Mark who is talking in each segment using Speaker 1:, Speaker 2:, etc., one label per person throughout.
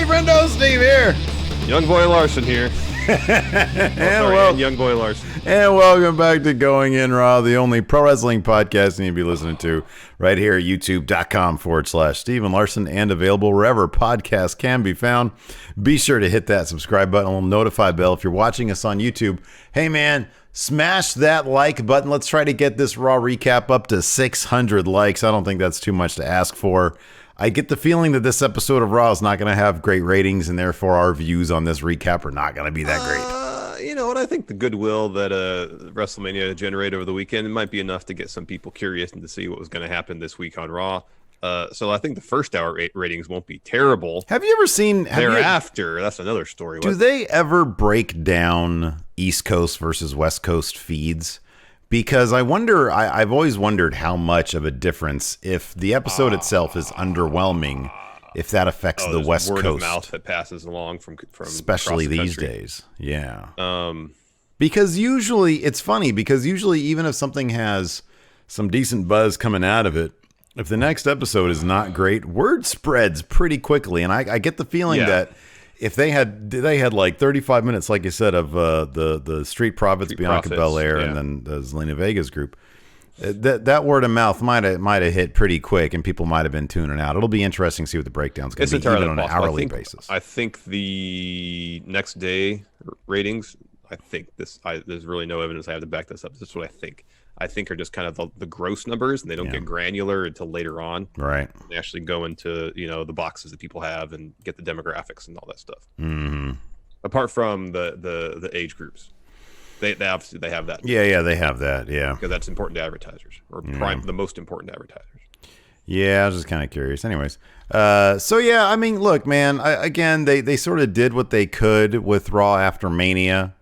Speaker 1: Hey, friendo, Steve here.
Speaker 2: Young boy Larson here.
Speaker 1: and
Speaker 2: Young boy Larson.
Speaker 1: And welcome back to Going In Raw, the only pro wrestling podcast you need to be listening to right here at youtube.com/Steven Larson and available wherever podcasts can be found. Be sure to hit that subscribe button, a little notify bell if you're watching us on YouTube. Hey, man, smash that like button. Let's try to get this Raw recap up to 600 likes. I don't think that's too much to ask for. I get the feeling that this episode of Raw is not going to have great ratings, and therefore our views on this recap are not going to be that great.
Speaker 2: You know what? I think the goodwill that WrestleMania generated over the weekend might be enough to get some people curious and to see what was going to happen this week on Raw. So I think the first hour ratings won't be terrible.
Speaker 1: Have you ever seen...
Speaker 2: Thereafter, that's another story.
Speaker 1: Do they ever break down East Coast versus West Coast feeds? Because I wonder, I've always wondered how much of a difference, if the episode itself is underwhelming, if that affects the West
Speaker 2: word
Speaker 1: Coast.
Speaker 2: Of mouth that passes along from
Speaker 1: especially
Speaker 2: the
Speaker 1: these
Speaker 2: country.
Speaker 1: days. Yeah. Because usually, it's funny, because usually even if something has some decent buzz coming out of it, if the next episode is not great, word spreads pretty quickly. And I get the feeling that if they had like 35 minutes, like you said, of the Street Profits, Bianca Belair, and then the Zelina Vega's group, that word of mouth might have hit pretty quick, and people might have been tuning out. It'll be interesting to see what the breakdown's going to be, even on an hourly basis.
Speaker 2: I think the next day ratings, there's really no evidence I have to back this up. This is what I think. I think are just kind of the gross numbers, and they don't get granular until later on.
Speaker 1: Right.
Speaker 2: They actually go into, the boxes that people have and get the demographics and all that stuff.
Speaker 1: Mm-hmm.
Speaker 2: Apart from the age groups. They obviously have that.
Speaker 1: Yeah, they have that, yeah.
Speaker 2: Because that's important to advertisers, or the most important to advertisers.
Speaker 1: Yeah, I was just kind of curious. Anyways, so yeah, I mean, look, man, again, they sort of did what they could with Raw after Mania.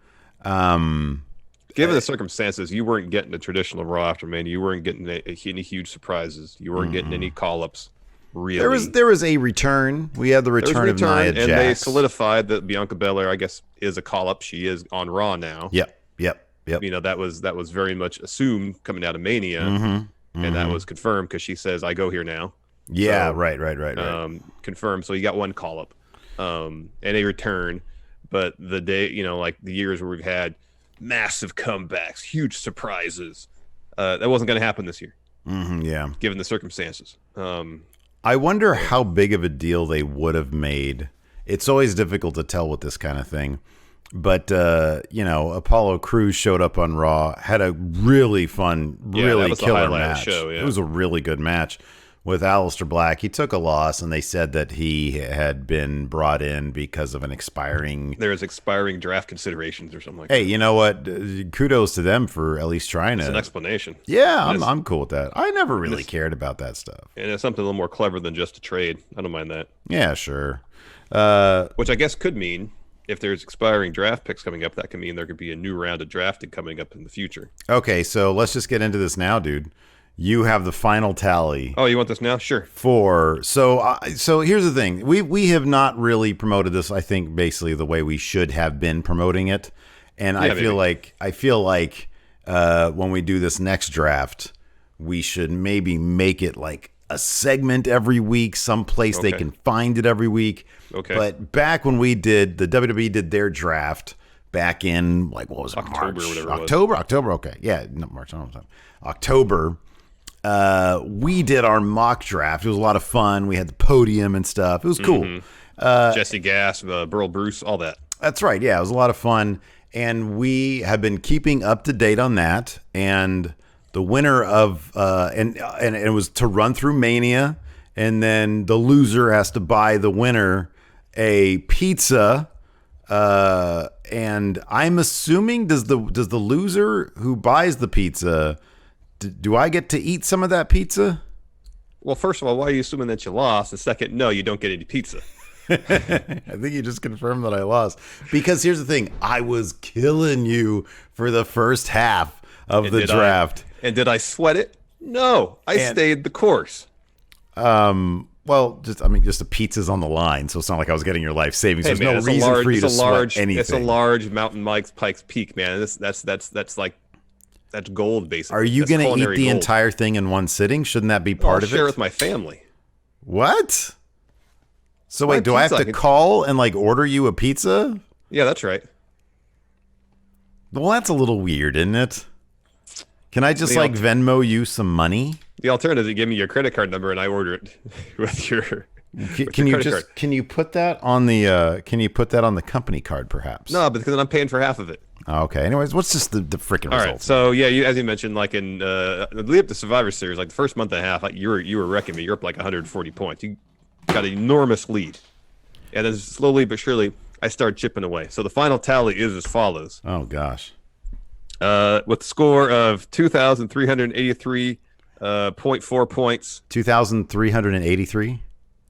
Speaker 2: Given the circumstances, you weren't getting the traditional Raw after Mania. You weren't getting any huge surprises. You weren't getting any call-ups, really.
Speaker 1: There was a return. We had the return of Nia Jax.
Speaker 2: And they solidified that Bianca Belair, I guess, is a call-up. She is on Raw now.
Speaker 1: Yep.
Speaker 2: That was very much assumed coming out of Mania, and that was confirmed because she says, "I go here now."
Speaker 1: Yeah,
Speaker 2: so,
Speaker 1: right.
Speaker 2: Confirmed. So you got one call-up, and a return. But the day, like the years where we've had massive comebacks, huge surprises, that wasn't going to happen this year.
Speaker 1: Yeah,
Speaker 2: given the circumstances.
Speaker 1: I wonder how big of a deal they would have made. It's always difficult to tell with this kind of thing. But, Apollo Cruz showed up on Raw, had a really fun, really killer match. It was a really good match with Aleister Black. He took a loss, and they said that he had been brought in because of an expiring...
Speaker 2: There's expiring draft considerations or something like that.
Speaker 1: Hey, you know what? Kudos to them for at least trying to...
Speaker 2: It's an explanation.
Speaker 1: Yeah, I'm cool with that. I never really cared about that stuff.
Speaker 2: And it's something a little more clever than just a trade. I don't mind that.
Speaker 1: Yeah, sure.
Speaker 2: Which I guess could mean... if there's expiring draft picks coming up, that can mean there could be a new round of drafting coming up in the future.
Speaker 1: Okay, so let's just get into this now, dude. You have the final tally.
Speaker 2: Oh, you want this now? Sure.
Speaker 1: So here's the thing. We have not really promoted this, I think, basically the way we should have been promoting it. And I feel like when we do this next draft, we should maybe make it like a segment every week, someplace they can find it every week.
Speaker 2: Okay.
Speaker 1: But back when we did, the WWE did their draft back in, like, what was it?
Speaker 2: October,
Speaker 1: March?
Speaker 2: whatever
Speaker 1: October? Okay. Yeah, not March. October. We did our mock draft. It was a lot of fun. We had the podium and stuff. It was cool.
Speaker 2: Jesse Gass, Burl Bruce, all that.
Speaker 1: That's right. Yeah, it was a lot of fun. And we have been keeping up to date on that. And the winner of, and it was to run through Mania. And then the loser has to buy the winner a pizza. And I'm assuming, does the loser who buys the pizza, do I get to eat some of that pizza?
Speaker 2: Well, first of all, why are you assuming that you lost? And second, no, you don't get any pizza.
Speaker 1: I think you just confirmed that I lost. Because here's the thing. I was killing you for the first half of the draft.
Speaker 2: And did I sweat it? No, I stayed the course.
Speaker 1: Well, just the pizza's on the line, so it's not like I was getting your life savings. There's no reason for you to sweat anything.
Speaker 2: It's a large Mountain Pikes Peak, man. That's gold, basically.
Speaker 1: Are you going to eat the entire thing in one sitting? Shouldn't that be part of it?
Speaker 2: I'll share with my family.
Speaker 1: What? So wait, do I have to call and like order you a pizza?
Speaker 2: Yeah, that's right.
Speaker 1: Well, that's a little weird, isn't it? Can I just like Venmo you some money?
Speaker 2: The alternative is you give me your credit card number and I order it with your.
Speaker 1: Can you put that on the company card perhaps?
Speaker 2: No, because I'm paying for half of it.
Speaker 1: Okay. Anyways, what's just the freaking result?
Speaker 2: All right. So yeah, as you mentioned, like in the lead up to Survivor Series, like the first month and a half, like you were wrecking me. You're up like 140 points. You got an enormous lead, and then slowly but surely, I started chipping away. So the final tally is as follows.
Speaker 1: Oh gosh.
Speaker 2: With a score of 2,383.4 points.
Speaker 1: 2,383.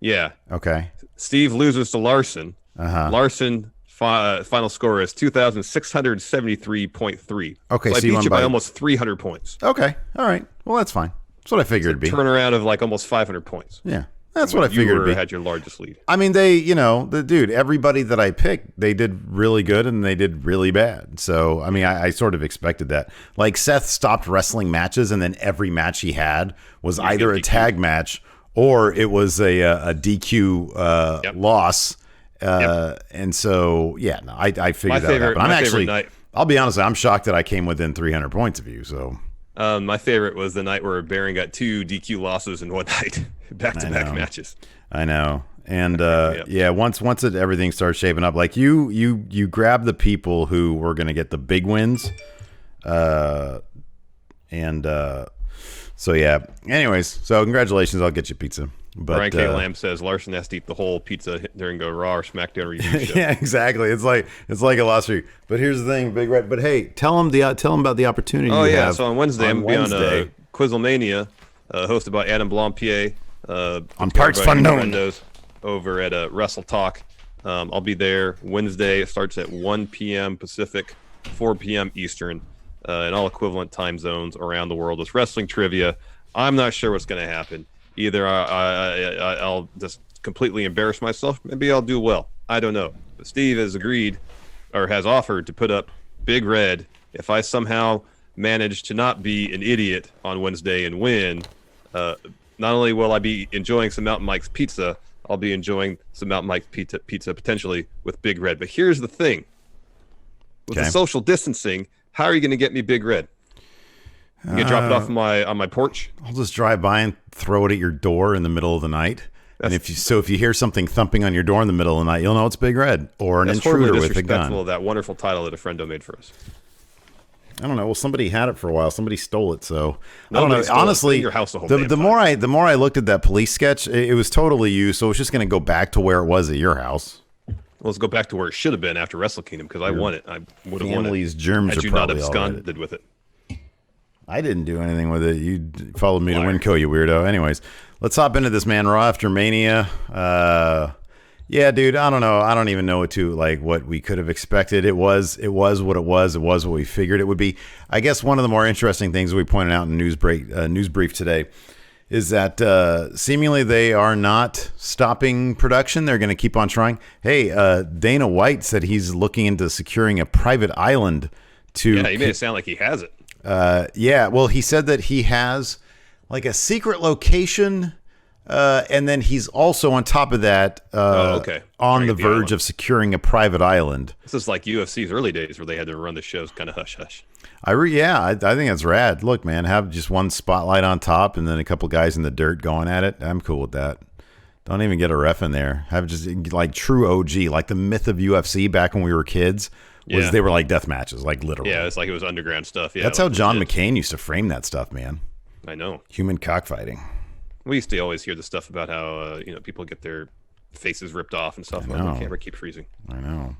Speaker 2: Yeah.
Speaker 1: Okay.
Speaker 2: Steve loses to Larson. Larson final score is 2,673.3.
Speaker 1: Okay,
Speaker 2: so I beat you by almost 300 points.
Speaker 1: Okay, all right. Well, that's fine. That's what I figured it'd be.
Speaker 2: Turnaround of like almost 500 points.
Speaker 1: Yeah, that's what I figured it'd be.
Speaker 2: Had your largest lead.
Speaker 1: I mean, everybody that I picked, they did really good and they did really bad. So, I mean, I sort of expected that. Like Seth stopped wrestling matches, and then every match he had was either a tag match or it was a DQ loss. And so, yeah, no, I figured that out. But I'll be honest, I'm shocked that I came within 300 points of you. So,
Speaker 2: my favorite was the night where Baron got 2 DQ losses in one night, back-to-back matches.
Speaker 1: I know. And once everything starts shaping up, like you grab the people who were going to get the big wins. So yeah. Anyways, so congratulations, I'll get you pizza. But
Speaker 2: Brian K. Lamb says Larson has to eat the whole pizza during a Raw or SmackDown review show.
Speaker 1: Yeah, exactly. It's like a loss for you. But here's the thing, Big Red. But hey, tell him about the opportunity.
Speaker 2: Oh
Speaker 1: you
Speaker 2: yeah,
Speaker 1: have
Speaker 2: so on Wednesday I'm gonna be on Quizzlemania, hosted by Adam Blampier.
Speaker 1: On Parts Unknown
Speaker 2: over at Wrestle Talk. I'll be there Wednesday. It starts at 1 p.m. Pacific, 4 p.m. Eastern, in all equivalent time zones around the world. It's wrestling trivia. I'm not sure what's going to happen. Either I'll just completely embarrass myself. Maybe I'll do well. I don't know. But Steve has agreed or has offered to put up Big Red if I somehow manage to not be an idiot on Wednesday and win. Not only will I be enjoying some Mountain Mike's pizza, I'll be enjoying some Mountain Mike's pizza potentially with Big Red. But here's the thing. With the social distancing, how are you going to get me Big Red? You can drop it off on my porch.
Speaker 1: I'll just drive by and throw it at your door in the middle of the night. And if you hear something thumping on your door in the middle of the night, you'll know it's Big Red or an intruder with a gun.
Speaker 2: Of that wonderful title that a friendo made for us.
Speaker 1: I don't know. Well, somebody had it for a while. Somebody stole it. So I don't know. Honestly,
Speaker 2: your house
Speaker 1: the more I looked at that police sketch, it was totally you. So it's just going to go back to where it was at your house.
Speaker 2: Well, let's go back to where it should have been after Wrestle Kingdom because I won it. I would have won it.
Speaker 1: Family's germs
Speaker 2: had
Speaker 1: are
Speaker 2: you not
Speaker 1: probably
Speaker 2: absconded with it.
Speaker 1: I didn't do anything with it. You followed me to Winco, you weirdo. Anyways, let's hop into this, man. Raw after Mania. Yeah, dude, I don't know. I don't even know what we could have expected. It was what it was. It was what we figured it would be. I guess one of the more interesting things we pointed out in news brief today is that seemingly they are not stopping production. They're going to keep on trying. Hey, Dana White said he's looking into securing a private island to.
Speaker 2: Yeah, he made it sound like he has it.
Speaker 1: Yeah, well, he said that he has like a secret location, and then he's also on top of that on the verge of securing a private island.
Speaker 2: This is like UFC's early days where they had to run the shows kind of hush hush.
Speaker 1: I think that's rad. Look, man, have just one spotlight on top and then a couple guys in the dirt going at it. I'm cool with that. Don't even get a ref in there. Have just like true OG, like the myth of UFC back when we were kids. They were like death matches, like literally.
Speaker 2: Yeah, it's like it was underground stuff. Yeah,
Speaker 1: that's how John McCain used to frame that stuff, man.
Speaker 2: I know.
Speaker 1: Human cockfighting.
Speaker 2: We used to always hear the stuff about how people get their faces ripped off and stuff. The camera keeps freezing.
Speaker 1: I know.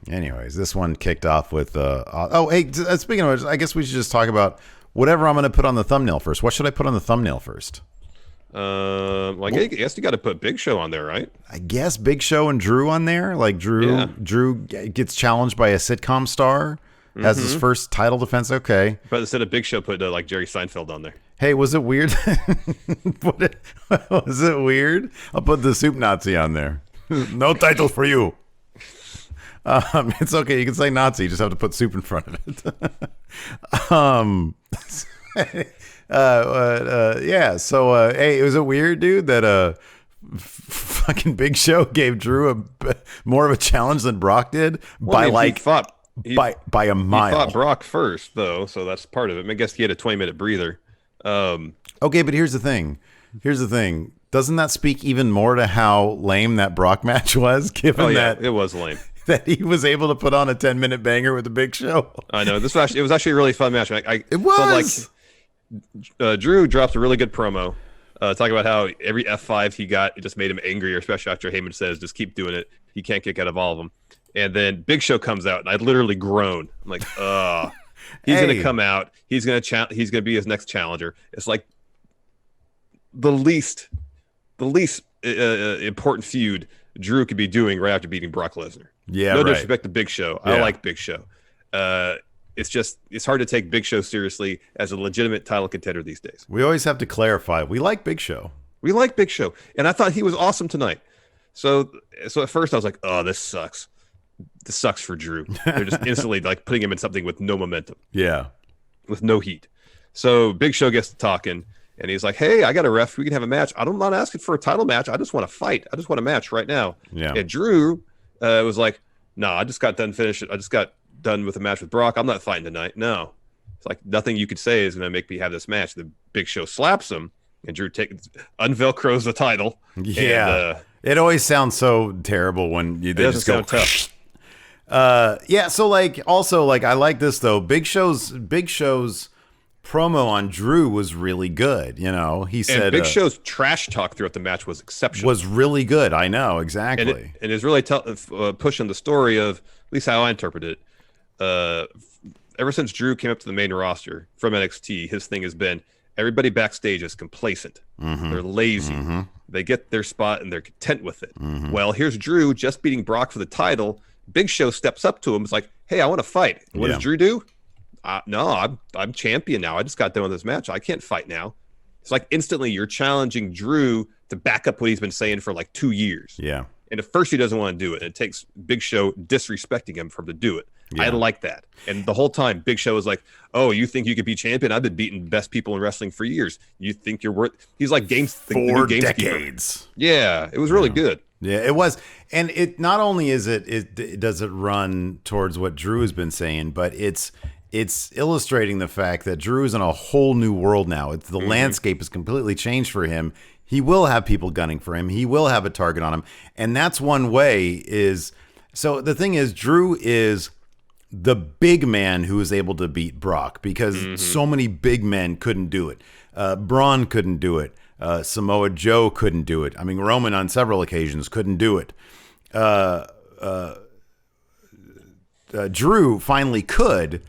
Speaker 1: Anyways, this one kicked off with. Hey, speaking of which, I guess we should just talk about whatever I'm going to put on the thumbnail first. What should I put on the thumbnail first?
Speaker 2: I guess you got to put Big Show on there, right?
Speaker 1: I guess Big Show and Drew on there. Like Drew gets challenged by a sitcom star as his first title defense. Okay,
Speaker 2: but instead of Big Show, put like Jerry Seinfeld on there.
Speaker 1: Hey, was it weird? Was it weird? I'll put the Soup Nazi on there. No title for you. It's okay. You can say Nazi. You just have to put soup in front of it. Yeah. So, hey, was it weird, dude, that fucking Big Show gave Drew more of a challenge than Brock did by a mile.
Speaker 2: He fought Brock first, though, so that's part of it. I guess he had a 20-minute breather.
Speaker 1: Okay, but here's the thing. Doesn't that speak even more to how lame that Brock match was, given that
Speaker 2: it was lame.
Speaker 1: That he was able to put on a 10-minute banger with the Big Show?
Speaker 2: I know. It was actually a really fun match.
Speaker 1: It was.
Speaker 2: Drew dropped a really good promo. Talking about how every F5 he got, it just made him angrier, especially after Heyman says, just keep doing it. He can't kick out of all of them. And then Big Show comes out, and I literally groan. I'm like, he's going to come out. He's going to be his next challenger. It's like the least important feud Drew could be doing right after beating Brock Lesnar.
Speaker 1: Yeah,
Speaker 2: no disrespect to Big Show.
Speaker 1: Yeah.
Speaker 2: I like Big Show. It's hard to take Big Show seriously as a legitimate title contender these days.
Speaker 1: We always have to clarify. We like Big Show.
Speaker 2: We like Big Show, and I thought he was awesome tonight. So at first I was like, oh, this sucks. This sucks for Drew. They're just instantly like putting him in something with no momentum.
Speaker 1: Yeah.
Speaker 2: With no heat. So Big Show gets to talking, and he's like, hey, I got a ref. We can have a match. I'm not asking for a title match. I just want to fight. I just want a match right now.
Speaker 1: Yeah.
Speaker 2: And Drew was like, no, I just got done with a match with Brock. I'm not fighting tonight. No. It's like nothing you could say is going to make me have this match. The Big Show slaps him, and Drew unvelcros the title.
Speaker 1: Yeah. And, it always sounds so terrible when they just go
Speaker 2: tough.
Speaker 1: So I like this though. Big Show's promo on Drew was really good. He said,
Speaker 2: and Big Show's trash talk throughout the match was exceptional.
Speaker 1: Was really good. I know, exactly.
Speaker 2: And it's really pushing the story of, at least how I interpret it. Ever since Drew came up to the main roster from NXT, his thing has been everybody backstage is complacent.
Speaker 1: Mm-hmm.
Speaker 2: They're lazy.
Speaker 1: Mm-hmm.
Speaker 2: They get their spot and they're content with it.
Speaker 1: Mm-hmm.
Speaker 2: Well, here's Drew just beating Brock for the title. Big Show steps up to him. It's like, hey, I want to fight. What does Drew do? No, I'm champion now. I just got done with this match. I can't fight now. It's like instantly you're challenging Drew to back up what he's been saying for like 2 years.
Speaker 1: Yeah.
Speaker 2: And at first he doesn't want to do it. And it takes Big Show disrespecting him for him to do it. Yeah. I like that. And the whole time Big Show is like, oh, you think you could be champion? I've been beating the best people in wrestling for years. You think you're worth... He's like the new
Speaker 1: decades.
Speaker 2: Yeah, it was really good.
Speaker 1: Yeah, it was. And it not only is it does it run towards what Drew has been saying, but it's illustrating the fact that Drew is in a whole new world now. The landscape has completely changed for him. He will have people gunning for him. He will have a target on him. And that's one way is... So the thing is, Drew is the big man who is able to beat Brock because so many big men couldn't do it. Braun couldn't do it. Samoa Joe couldn't do it. I mean, Roman on several occasions couldn't do it. Drew finally could.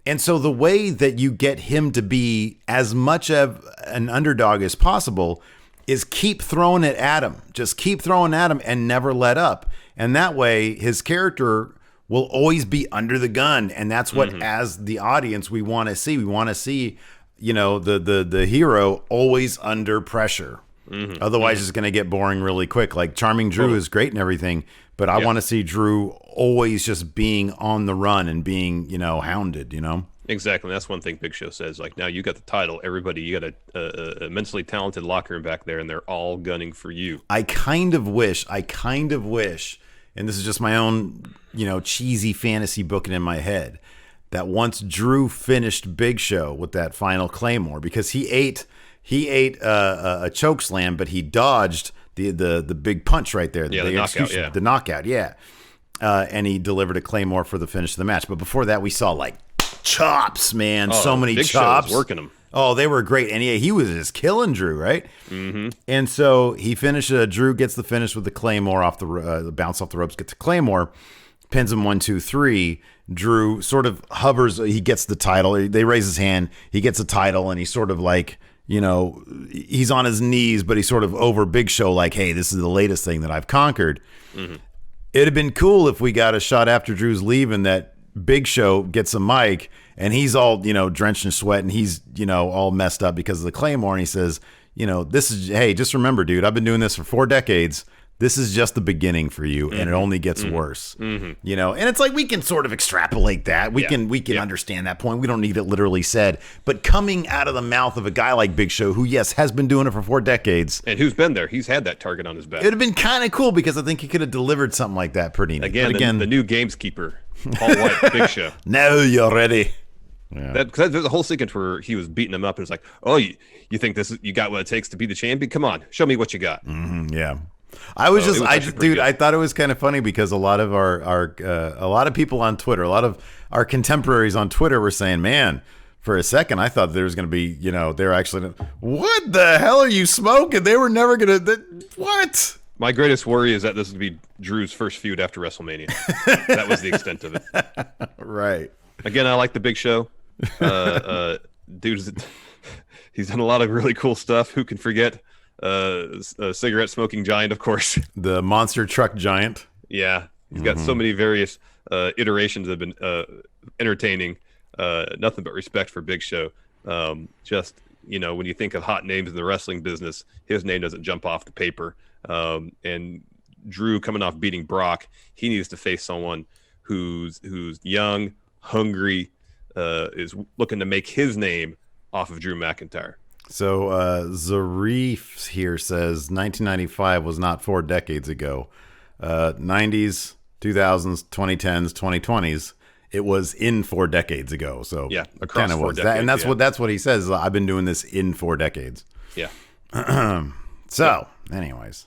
Speaker 1: And so the way that you get him to be as much of an underdog as possible is keep throwing it at him. Just keep throwing at him and never let up. And that way his character will always be under the gun. And that's what, as the audience, we want to see. We want to see, the hero always under pressure. Otherwise it's going to get boring really quick. Like Charming Drew is great and everything, but I want to see Drew always just being on the run and being, hounded,
Speaker 2: Exactly. That's one thing Big Show says. Like, now you got the title. Everybody, you got a immensely talented locker room back there, and they're all gunning for you.
Speaker 1: I kind of wish, and this is just my own, cheesy fantasy booking in my head, that once Drew finished Big Show with that final Claymore, because he ate a choke slam, but he dodged the big punch right there. The knockout. And he delivered a Claymore for the finish of the match. But before that, we saw like chops, man. So many
Speaker 2: Big
Speaker 1: chops.
Speaker 2: Show was working him.
Speaker 1: Oh, they were great. And he was just killing Drew, right? And so he finished. Drew gets the finish with the Claymore off the bounce off the ropes, gets the Claymore, pins him 1, 2, 3. Drew sort of hovers. He gets the title. They raise his hand. He gets a title, and he's sort of like, he's on his knees, but he's sort of over Big Show, like, hey, this is the latest thing that I've conquered. It'd have been cool if we got a shot after Drew's leaving that Big Show gets a mic and he's all, drenched in sweat and he's, all messed up because of the Claymore. And he says, hey, just remember, dude, I've been doing this for 4 decades. This is just the beginning for you, and it only gets worse. You know, and it's like we can sort of extrapolate that. We can understand that point. We don't need it literally said. But coming out of the mouth of a guy like Big Show, who, yes, has been doing it for 4 decades.
Speaker 2: And who's been there. He's had that target on his back.
Speaker 1: It would have been kind of cool because I think he could have delivered something like that pretty neat.
Speaker 2: Again, the new gameskeeper, Paul White, Big Show.
Speaker 1: Now you're ready.
Speaker 2: Yeah. There's a whole sequence where he was beating him up, and it's like, oh, you think you got what it takes to be the champion? Come on, show me what you got.
Speaker 1: Yeah. I thought it was kind of funny because a lot of a lot of people on Twitter, a lot of our contemporaries on Twitter were saying, man, for a second, I thought there was going to be, they're actually, what the hell are you smoking? They were never going to, what?
Speaker 2: My greatest worry is that this would be Drew's first feud after WrestleMania. That was the extent of it.
Speaker 1: Right.
Speaker 2: Again, I like the Big Show. Dude, he's done a lot of really cool stuff. Who can forget? A cigarette smoking giant, of course.
Speaker 1: The monster truck giant.
Speaker 2: Yeah, he's got so many various iterations that have been entertaining. Nothing but respect for Big Show. Just when you think of hot names in the wrestling business, his name doesn't jump off the paper. And Drew coming off beating Brock, he needs to face someone who's young, hungry, is looking to make his name off of Drew McIntyre.
Speaker 1: So Zarif here says 1995 was not 4 decades ago. 90s, 2000s, 2010s, 2020s. It was in 4 decades ago. So
Speaker 2: yeah, across 4 decades.
Speaker 1: And that's what he says. I've been doing this in 4 decades.
Speaker 2: Yeah.
Speaker 1: So, anyways.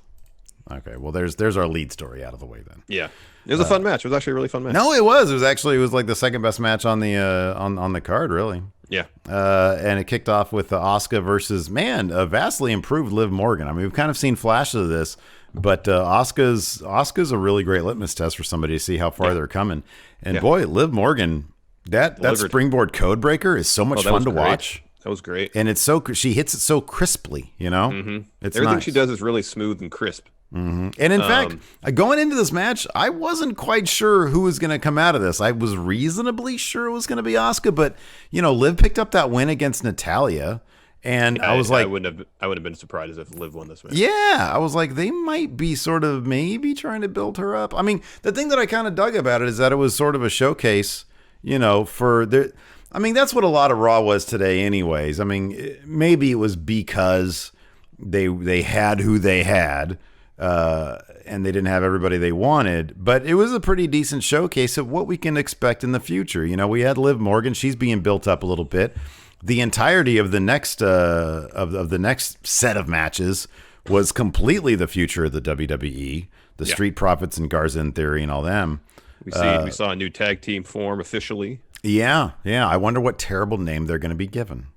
Speaker 1: Okay, well, there's our lead story out of the way then.
Speaker 2: Yeah, it was a fun match. It was actually a really fun match.
Speaker 1: No, it was. It was like the second best match on the on the card, really.
Speaker 2: Yeah.
Speaker 1: And it kicked off with Asuka versus a vastly improved Liv Morgan. I mean, we've kind of seen flashes of this, but Asuka's a really great litmus test for somebody to see how far they're coming. And boy, Liv Morgan, that springboard code breaker is so much fun to watch.
Speaker 2: That was great.
Speaker 1: And it's she hits it so crisply,
Speaker 2: Mm-hmm.
Speaker 1: It's
Speaker 2: everything
Speaker 1: nice.
Speaker 2: she does is really smooth and crisp.
Speaker 1: Mm-hmm. And in fact, going into this match, I wasn't quite sure who was going to come out of this. I was reasonably sure it was going to be Asuka, but Liv picked up that win against Natalya, and I was like,
Speaker 2: I wouldn't have been surprised if Liv won this match.
Speaker 1: Yeah, I was like, they might be sort of maybe trying to build her up. I mean, the thing that I kind of dug about it is that it was sort of a showcase, for the. I mean, that's what a lot of Raw was today, anyways. I mean, maybe it was because they had who they had. And they didn't have everybody they wanted, but it was a pretty decent showcase of what we can expect in the future. We had Liv Morgan; she's being built up a little bit. The entirety of the next of the next set of matches was completely the future of the WWE, the Street Profits and Garza in Theory and all them.
Speaker 2: We saw a new tag team form officially.
Speaker 1: Yeah. I wonder what terrible name they're going to be given.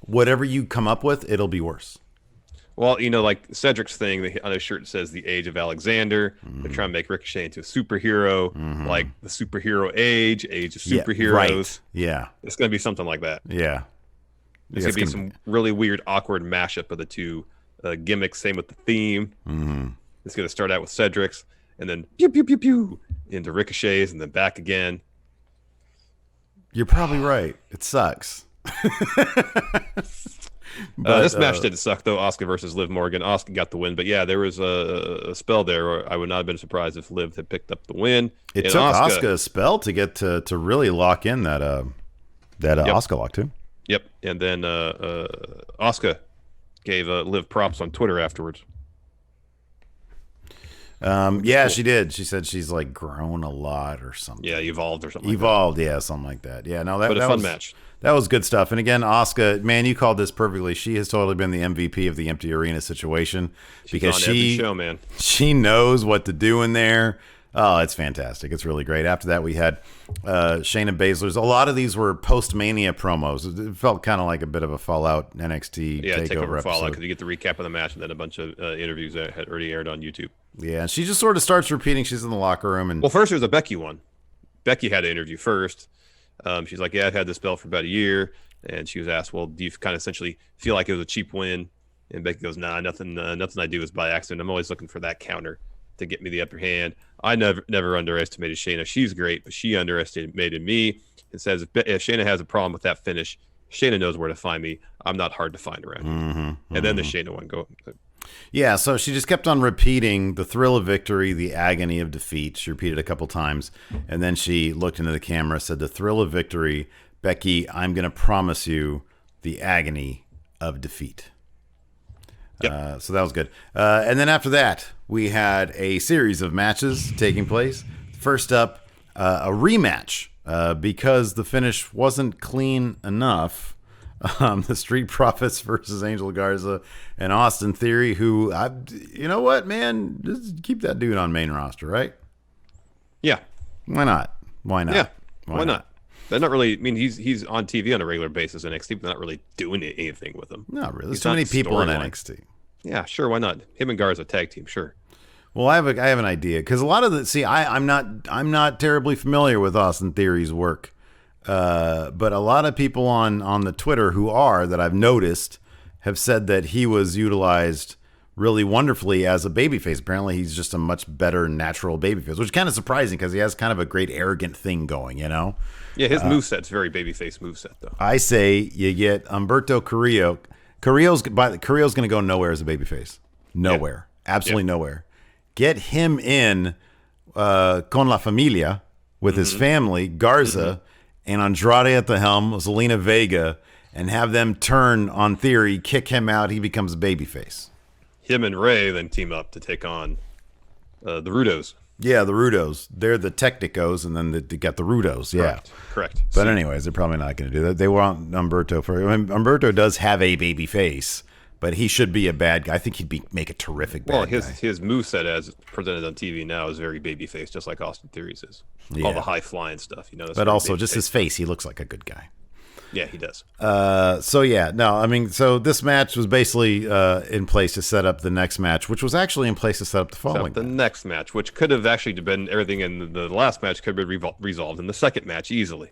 Speaker 1: Whatever you come up with, it'll be worse.
Speaker 2: Well, like Cedric's thing on his shirt says the age of Alexander. Mm-hmm. They're trying to make Ricochet into a superhero, like the superhero age of superheroes.
Speaker 1: Yeah, right. Yeah.
Speaker 2: It's going to be something like that.
Speaker 1: Yeah.
Speaker 2: It's going to be some really weird, awkward mashup of the two gimmicks. Same with the theme.
Speaker 1: Mm-hmm.
Speaker 2: It's going to start out with Cedric's and then pew, pew, pew, pew into Ricochet's and then back again.
Speaker 1: You're probably right. It sucks.
Speaker 2: But, this match didn't suck, though. Asuka versus Liv Morgan. Asuka got the win. But, yeah, there was a spell there where I would not have been surprised if Liv had picked up the win.
Speaker 1: It took Asuka a spell to get to really lock in that Asuka lock, too.
Speaker 2: Yep. And then Asuka gave Liv props on Twitter afterwards.
Speaker 1: Cool. She did. She said she's like grown a lot or something.
Speaker 2: Yeah, evolved or something.
Speaker 1: Something like that. Yeah, no, that
Speaker 2: was a fun match.
Speaker 1: That was good stuff. And again, Asuka, man, you called this perfectly. She has totally been the MVP of the empty arena situation because
Speaker 2: every show, man.
Speaker 1: She knows what to do in there. Oh, it's fantastic. It's really great. After that, we had Shayna Baszler's. A lot of these were Post-Mania promos. It felt kind of like a bit of a Fallout NXT takeover
Speaker 2: Fallout because you get the recap of the match and then a bunch of interviews that had already aired on YouTube.
Speaker 1: Yeah, and she just sort of starts repeating. She's in the locker room.
Speaker 2: Well, first there was a Becky one. Becky had an interview first. She's like, I've had this belt for about a year. And she was asked, well, do you kind of essentially feel like it was a cheap win? And Becky goes, nah, nothing I do is by accident. I'm always looking for that counter to get me the upper hand. I never underestimated Shayna. She's great, but she underestimated me and says if Shayna has a problem with that finish, Shayna knows where to find me. I'm not hard to find around here. And then the Shayna one go.
Speaker 1: Yeah, so she just kept on repeating the thrill of victory, the agony of defeat. She repeated a couple times, and then she looked into the camera, said, the thrill of victory, Becky, I'm going to promise you the agony of defeat.
Speaker 2: Yep.
Speaker 1: So that was good. And then after that, we had a series of matches taking place. First up, a rematch because the finish wasn't clean enough. The Street Profits versus Angel Garza and Austin Theory, who, you know what, man? Just keep that dude on main roster, right?
Speaker 2: Yeah.
Speaker 1: Why not? Why not?
Speaker 2: Yeah. Why not? They're not really. I mean, he's on TV on a regular basis in NXT, but they're not really doing anything with him.
Speaker 1: Not really. There's so many people in NXT.
Speaker 2: Yeah, sure. Why not? Him and Garza tag team, sure.
Speaker 1: Well, I have an idea because a lot of I'm not terribly familiar with Austin Theory's work. But a lot of people on the Twitter that I've noticed have said that he was utilized really wonderfully as a babyface. Apparently, he's just a much better natural babyface, which is kind of surprising because he has kind of a great arrogant thing going, you know?
Speaker 2: Yeah, his moveset's very babyface moveset, though.
Speaker 1: I say you get Humberto Carrillo. Carrillo's going to go nowhere as a babyface. Nowhere. Yeah. Absolutely nowhere. Get him in con la familia with his family, Garza, and Andrade at the helm, Zelina Vega, and have them turn on Theory, kick him out, he becomes a babyface.
Speaker 2: Him and Ray then team up to take on the Rudos.
Speaker 1: Yeah, the Rudos. They're the Technicos, and then they got the Rudos. Yeah,
Speaker 2: correct.
Speaker 1: But anyways, they're probably not going to do that. They want Humberto Humberto does have a babyface, but he should be a bad guy. I think he'd make a terrific bad guy.
Speaker 2: His moveset as presented on TV now is very babyface, just like Austin Theory's is. All the high flying stuff, you know.
Speaker 1: But also just his face, he looks like a good guy.
Speaker 2: Yeah, he does.
Speaker 1: So this match was basically in place to set up the next match, which was actually in place to set up the following.
Speaker 2: Next match, which could have actually been everything in the last match, could have been resolved in the second match easily.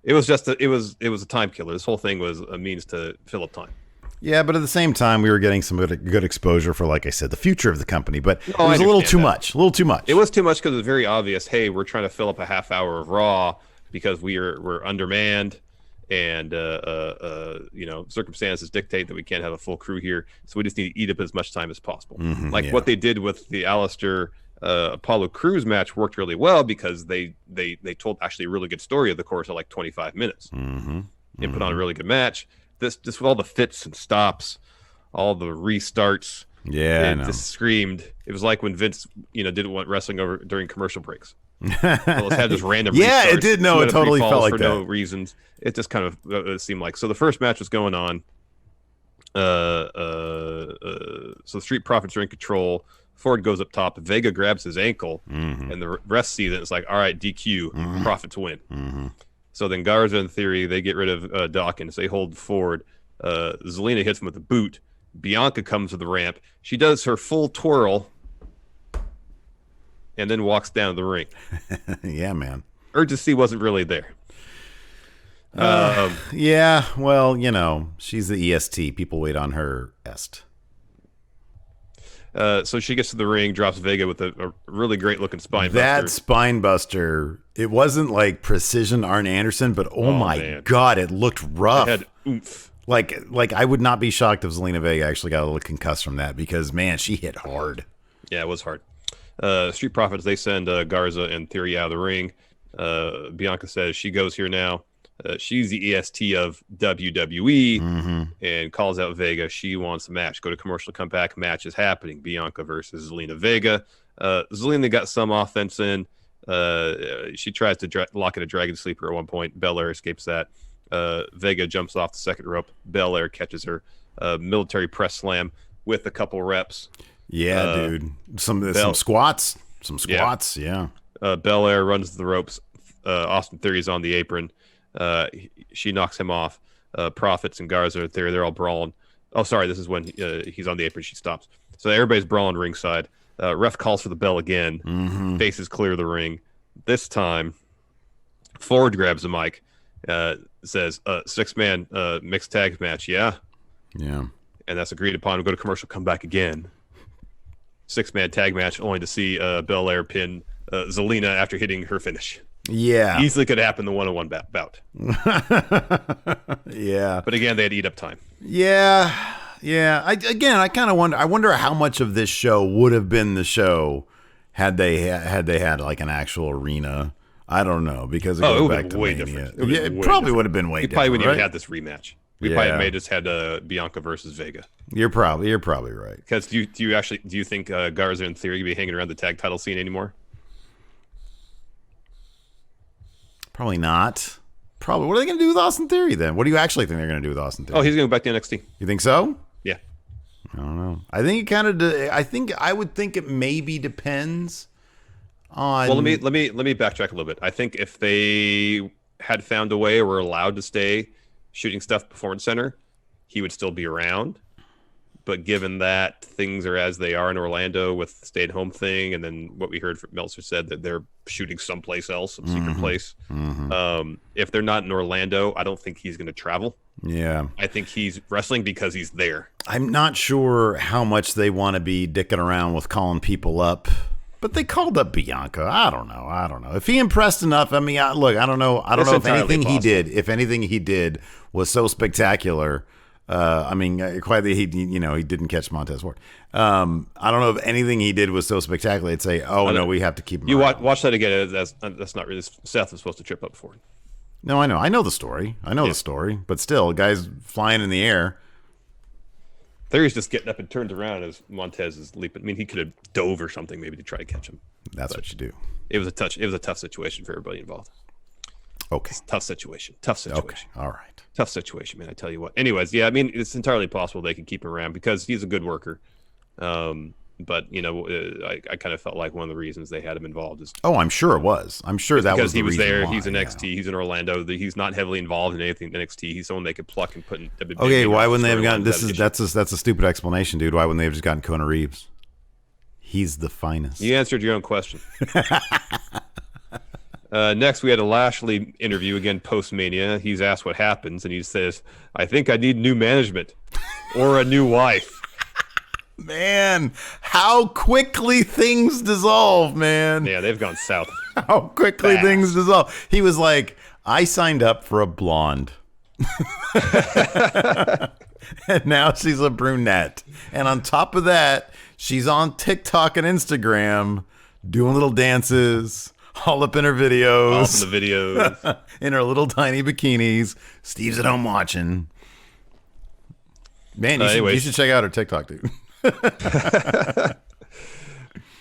Speaker 2: It was just it was a time killer. This whole thing was a means to fill up time. Yeah,
Speaker 1: but at the same time, we were getting some good exposure for, like I said, the future of the company. But it was a little too much. It was too much
Speaker 2: because it was very obvious. Hey, we're trying to fill up a half hour of Raw because we're undermanned. And circumstances dictate that we can't have a full crew here, so we just need to eat up as much time as possible. What they did with the Alistair Apollo Cruz match worked really well because they told actually a really good story of the course of like 25 minutes. They put on a really good match. This just with all the fits and stops, all the restarts.
Speaker 1: Yeah,
Speaker 2: it just screamed. It was like when Vince didn't want wrestling over during commercial breaks. Well, it had just random.
Speaker 1: Yeah, it did. No, it totally felt like
Speaker 2: for
Speaker 1: that.
Speaker 2: No reasons. It just kind of seemed like. So the first match was going on. So the Street Profits are in control. Ford goes up top. Vega grabs his ankle, and the rest sees it. It's like, all right, DQ. Profits win. So then Garza and Theory, they get rid of Dawkins. They hold Ford. Zelina hits him with a boot. Bianca comes to the ramp. She does her full twirl and then walks down the ring.
Speaker 1: Yeah, man.
Speaker 2: Urgency wasn't really there.
Speaker 1: Yeah, well, she's the EST. People wait on her est.
Speaker 2: So she gets to the ring, drops Vega with a really great looking spine buster.
Speaker 1: That spine buster, it wasn't like precision Arn Anderson, but oh my God, it looked rough.
Speaker 2: It had oomph.
Speaker 1: Like I would not be shocked if Zelina Vega actually got a little concussed from that because, man, she hit hard.
Speaker 2: Yeah, it was hard. Street Profits, they send Garza and Theory out of the ring. Bianca says she goes here now. She's the EST of WWE and calls out Vega. She wants a match. Go to commercial, come back. Match is happening. Bianca versus Zelina Vega. Zelina got some offense in. She tries to lock in a Dragon Sleeper at one point. Belair escapes that. Vega jumps off the second rope. Belair catches her. Military press slam with a couple reps.
Speaker 1: Yeah, dude. Some squats. Some squats, yeah.
Speaker 2: Belair runs the ropes. Austin Theory's on the apron. She knocks him off. Profits and Garza are there. They're all brawling. Oh, sorry. This is when he's on the apron. She stops. So everybody's brawling ringside. Ref calls for the bell again. Faces clear the ring. This time, Ford grabs the mic. Says, 6-man mixed tag match. Yeah. And that's agreed upon. Go to commercial. Come back again. 6-man tag match, only to see Belair pin Zelina after hitting her finish.
Speaker 1: Yeah.
Speaker 2: Easily could happen the one-on-one bout.
Speaker 1: Yeah.
Speaker 2: But again, they had to eat up time.
Speaker 1: Yeah. Yeah. I kind of wonder. I wonder how much of this show would have been the show had they had like an actual arena. I don't know, because it goes back to Mania. It probably would have been way different.
Speaker 2: Probably wouldn't
Speaker 1: right?
Speaker 2: even had this rematch. We probably may just had Bianca versus Vega.
Speaker 1: You're probably right.
Speaker 2: Because do you think Garza in theory could be hanging around the tag title scene anymore?
Speaker 1: Probably not. Probably. What are they going to do with Austin Theory then? What do you actually think they're going to do with Austin Theory?
Speaker 2: Oh, he's going back to NXT.
Speaker 1: You think so?
Speaker 2: Yeah.
Speaker 1: I don't know. I think it kind of. I would think it maybe depends on.
Speaker 2: Well, let me backtrack a little bit. I think if they had found a way or were allowed to stay shooting stuff Performance Center, he would still be around. But given that things are as they are in Orlando with the stay-at-home thing, and then what we heard from Meltzer said that they're shooting someplace else, some secret place. If they're not in Orlando, I don't think he's going to travel.
Speaker 1: Yeah.
Speaker 2: I think he's wrestling because he's there.
Speaker 1: I'm not sure how much they want to be dicking around with calling people up, but they called up Bianca. I don't know. If he impressed enough, I mean, look, I don't know. I don't know if anything he did was so spectacular. I mean, he didn't catch Montez Ford. I don't know if anything he did was so spectacular. I'd say, no, we have to keep him.
Speaker 2: You watch that again. That's not really. Seth was supposed to trip up Ford.
Speaker 1: No, I know. I know the story. The story. But still, guy's flying in the air.
Speaker 2: Theory's just getting up and turns around as Montez is leaping. I mean, he could have dove or something maybe to try to catch him.
Speaker 1: That's what you do.
Speaker 2: It was a tough situation for everybody involved.
Speaker 1: Okay.
Speaker 2: Tough situation.
Speaker 1: Okay. All right.
Speaker 2: Tough situation, man. I tell you what. Anyways, yeah, I mean, it's entirely possible they can keep him around because he's a good worker. But I kind of felt like one of the reasons they had him involved is.
Speaker 1: Oh, I'm sure it was. I'm sure that was
Speaker 2: because he was there.
Speaker 1: Why,
Speaker 2: he's in NXT. He's in Orlando. He's not heavily involved in anything in NXT. He's someone they could pluck and put in.
Speaker 1: Okay, why wouldn't they have gotten? That's a stupid explanation, dude. Why wouldn't they have just gotten Kona Reeves? He's the finest.
Speaker 2: You answered your own question. Next, we had a Lashley interview again post-Mania. He's asked what happens, and he says, "I think I need new management or a new wife."
Speaker 1: Man, how quickly things dissolve, man.
Speaker 2: Yeah, they've gone south.
Speaker 1: How quickly things dissolve. He was like, I signed up for a blonde. And now she's a brunette. And on top of that, she's on TikTok and Instagram doing little dances, all up in her videos.
Speaker 2: All up in the videos.
Speaker 1: In her little tiny bikinis. Steve's at home watching. Man, you should check out her TikTok, dude.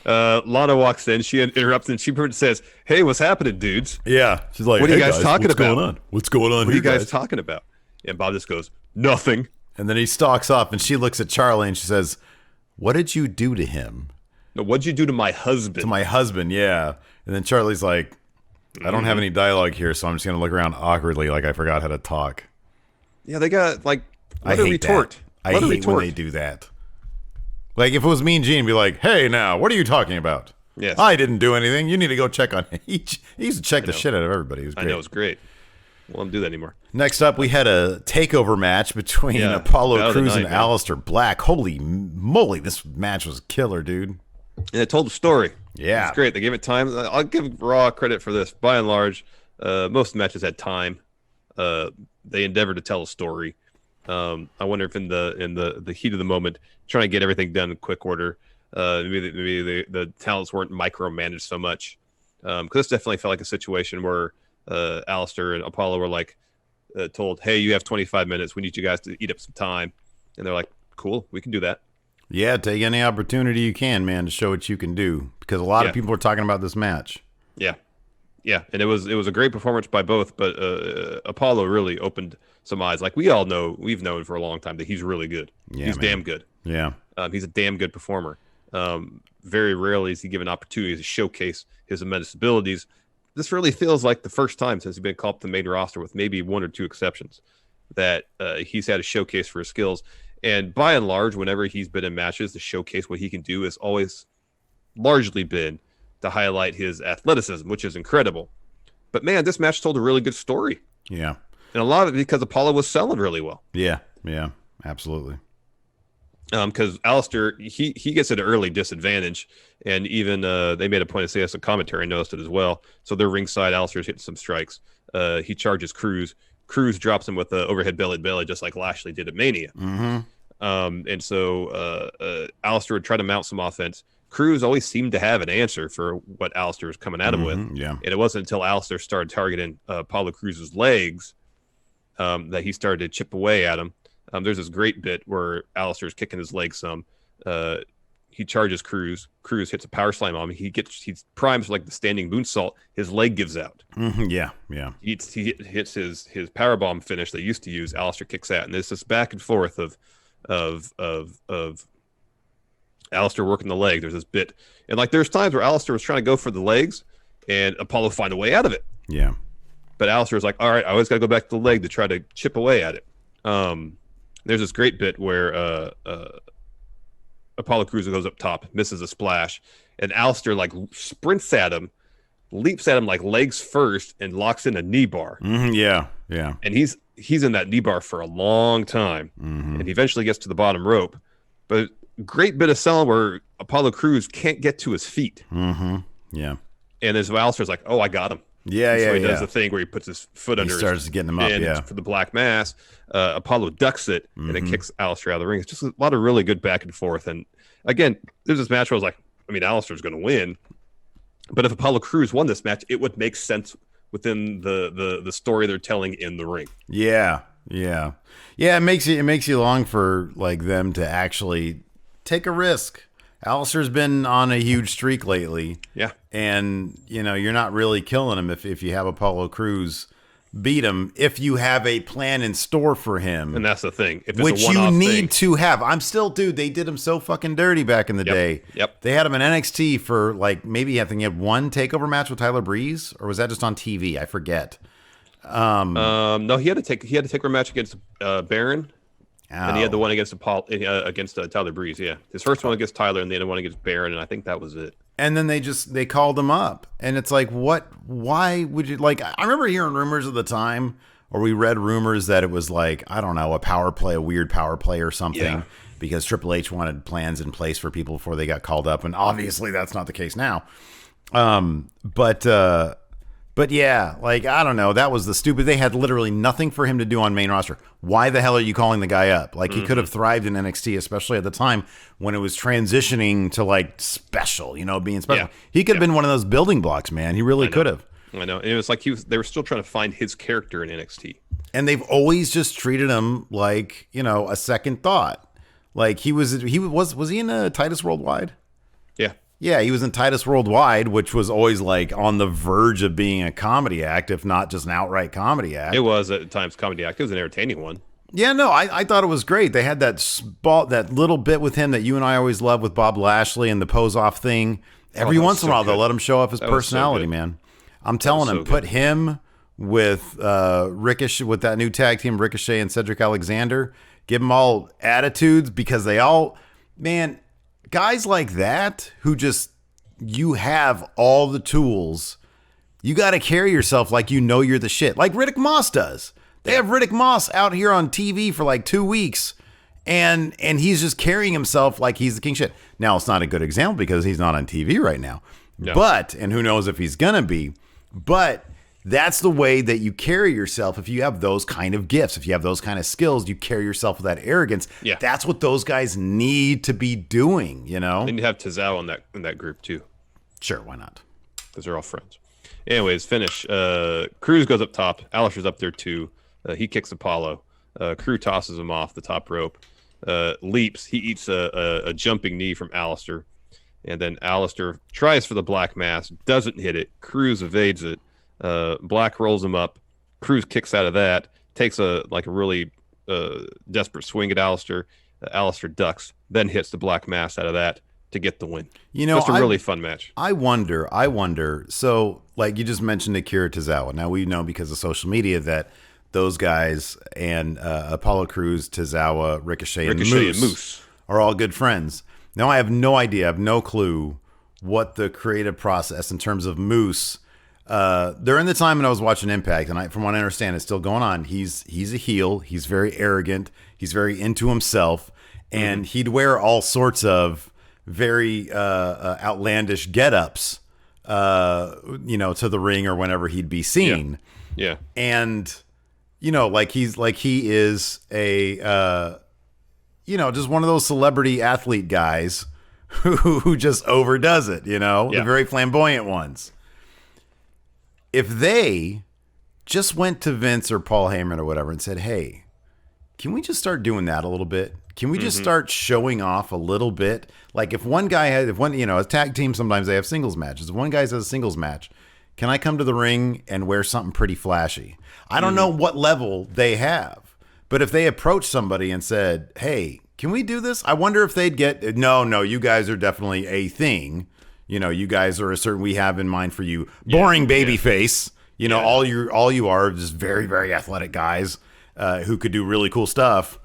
Speaker 2: Lana walks in. She interrupts and she says, "Hey, what's happening, dudes?"
Speaker 1: Yeah, she's like,
Speaker 2: "What are you guys talking
Speaker 1: what's
Speaker 2: about?
Speaker 1: Going on? What's going on?
Speaker 2: What are you guys talking about?" And Bob just goes, "Nothing."
Speaker 1: And then he stalks off, and she looks at Charlie and she says, "What did you do to him?"
Speaker 2: "No, what'd you do to my husband?"
Speaker 1: To my husband, yeah. And then Charlie's like, "I don't have any dialogue here, so I'm just gonna look around awkwardly, like I forgot how to talk."
Speaker 2: Yeah, they got like.
Speaker 1: I hate retort. That. I hate when they do that. Like, if it was Mean Gene, be like, "Hey, now, what are you talking about?"
Speaker 2: Yes.
Speaker 1: I didn't do anything. You need to go check on him. He used to check the shit out of everybody. It was great.
Speaker 2: I know, it was great. Well, I don't do that anymore.
Speaker 1: Next up, we had a takeover match between Apollo Crews and Aleister Black. Holy moly, this match was killer, dude.
Speaker 2: And it told a story.
Speaker 1: Yeah.
Speaker 2: It's great. They gave it time. I'll give Raw credit for this. By and large, most of the matches had time. They endeavored to tell a story. I wonder if in the heat of the moment, trying to get everything done in quick order, maybe the talents weren't micromanaged so much. Because this definitely felt like a situation where Aleister and Apollo were like told, "Hey, you have 25 minutes. We need you guys to eat up some time." And they're like, "Cool, we can do that."
Speaker 1: Yeah, take any opportunity you can, man, to show what you can do. Because a lot of people are talking about this match.
Speaker 2: Yeah. Yeah, and it was a great performance by both, but Apollo really opened some eyes. Like we've known for a long time that he's really good.
Speaker 1: Yeah,
Speaker 2: he's damn good.
Speaker 1: Yeah.
Speaker 2: He's a damn good performer. Very rarely is he given opportunities to showcase his immense abilities. This really feels like the first time since he's been called up to the main roster, with maybe one or two exceptions, that he's had a showcase for his skills. And by and large, whenever he's been in matches to showcase what he can do, has always largely been to highlight his athleticism, which is incredible. But man, this match told a really good story.
Speaker 1: Yeah.
Speaker 2: And a lot of it because Apollo was selling really well.
Speaker 1: Yeah, absolutely.
Speaker 2: Because Alistair, he gets at an early disadvantage, and even they made a point of saying this in commentary. I noticed it as well. So they're ringside. Alistair's hitting some strikes. He charges Cruz. Cruz drops him with the overhead belly to belly, just like Lashley did at Mania. And so Alistair would try to mount some offense. Cruz always seemed to have an answer for what Alistair was coming at him with.
Speaker 1: Yeah.
Speaker 2: And it wasn't until Alistair started targeting Apollo Cruz's legs that he started to chip away at him. There's this great bit where Alistair's kicking his leg some. He charges Cruz. Cruz hits a power slam on him. He primes like the standing moonsault. His leg gives out.
Speaker 1: Yeah.
Speaker 2: He hits his power bomb finish they used to use. Alistair kicks out, and there's this back and forth of Alistair working the leg. There's this bit, and like there's times where Alistair was trying to go for the legs, and Apollo find a way out of it.
Speaker 1: Yeah.
Speaker 2: But Alistair was like, all right, I always got to go back to the leg to try to chip away at it. There's this great bit where Apollo Crews goes up top, misses a splash, and Alistair like sprints at him, leaps at him like legs first, and locks in a knee bar.
Speaker 1: Yeah.
Speaker 2: And he's in that knee bar for a long time, and he eventually gets to the bottom rope. But great bit of selling where Apollo Crews can't get to his feet.
Speaker 1: Yeah.
Speaker 2: And as Alistair's like, oh, I got him.
Speaker 1: Yeah,
Speaker 2: so he
Speaker 1: yeah.
Speaker 2: does the thing where he puts his foot under.
Speaker 1: He starts getting him up, yeah.
Speaker 2: For the black mass, Apollo ducks it, and it kicks Alistair out of the ring. It's just a lot of really good back and forth. And again, there's this match where I was like, I mean, Alistair's going to win. But if Apollo Crews won this match, it would make sense within the story they're telling in the ring.
Speaker 1: Yeah. It makes you long for like them to actually take a risk. Alistair's been on a huge streak lately. Yeah. And, you're not really killing him if you have Apollo Crews beat him, if you have a plan in store for him.
Speaker 2: And that's the thing. If it's
Speaker 1: which
Speaker 2: a one-off
Speaker 1: you need
Speaker 2: thing,
Speaker 1: to have. Dude, they did him so fucking dirty back in the day.
Speaker 2: Yep.
Speaker 1: They had him in NXT for like maybe I think he had one takeover match with Tyler Breeze, or was that just on TV? I forget.
Speaker 2: No, he had a takeover match against Baron. And he had the one against Tyler Breeze, yeah. His first one against Tyler, and the other one against Baron, and I think that was it. And then
Speaker 1: they called him up, and it's like, what? Why would you like? I remember hearing rumors at the time, or we read rumors that it was like, I don't know, a weird power play or something, because Triple H wanted plans in place for people before they got called up, and obviously that's not the case now. But yeah, like, I don't know. That was the stupid. They had literally nothing for him to do on main roster. Why the hell are you calling the guy up? Like, he could have thrived in NXT, especially at the time when it was transitioning to like special, being special. Yeah. He could have been one of those building blocks, man. He really could have.
Speaker 2: I know. And it was like they were still trying to find his character in NXT.
Speaker 1: And they've always just treated him like, a second thought. Like was he in Titus Worldwide?
Speaker 2: Yeah.
Speaker 1: Yeah, he was in Titus Worldwide, which was always like on the verge of being a comedy act, if not just an outright comedy act.
Speaker 2: It was at times comedy act. It was an entertaining one.
Speaker 1: Yeah, no, I thought it was great. They had that little bit with him that you and I always love with Bob Lashley and the pose off thing. Every once in a while, they'll let him show off his personality, man. I'm telling him, put him with Ricochet, with that new tag team, Ricochet and Cedric Alexander. Give them all attitudes, because they all, man. Guys like that who just, you have all the tools. You got to carry yourself like you're the shit. Like Riddick Moss does. They have Riddick Moss out here on TV for like 2 weeks, and he's just carrying himself like he's the king shit. Now, it's not a good example because he's not on TV right now. No. But, and who knows if he's going to be, but that's the way that you carry yourself. If you have those kind of gifts, if you have those kind of skills, you carry yourself with that arrogance. Yeah. That's what those guys need to be doing, And
Speaker 2: you have Tozawa in that group too.
Speaker 1: Sure, why not?
Speaker 2: Because they're all friends. Anyways, finish. Cruz goes up top. Alistair's up there too. He kicks Apollo. Cruz tosses him off the top rope. Leaps. He eats a jumping knee from Alistair. And then Alistair tries for the black mass. Doesn't hit it. Cruz evades it. Black rolls him up. Cruz kicks out of that. Takes a really desperate swing at Alistair. Alistair ducks. Then hits the black mass out of that to get the win. Just a really fun match.
Speaker 1: I wonder. So, like you just mentioned Akira Tozawa. Now we know because of social media that those guys and Apollo Crews, Tozawa, Ricochet and Moose are all good friends. Now I have no idea. I have no clue what the creative process in terms of Moose. During the time when I was watching Impact, and from what I understand, it's still going on. He's a heel. He's very arrogant. He's very into himself. and he'd wear all sorts of very outlandish get-ups, to the ring or whenever he'd be seen.
Speaker 2: Yeah.
Speaker 1: And, he is a, just one of those celebrity athlete guys who just overdoes it, the very flamboyant ones. If they just went to Vince or Paul Heyman or whatever and said, hey, can we just start doing that a little bit? Can we just start showing off a little bit? Like if one guy has, a tag team, sometimes they have singles matches. If one guy has a singles match, can I come to the ring and wear something pretty flashy? I don't know what level they have, but if they approach somebody and said, hey, can we do this? I wonder if they'd get, no, you guys are definitely a thing. You guys are a certain, we have in mind for you. Boring baby face. All you are just very, very athletic guys who could do really cool stuff.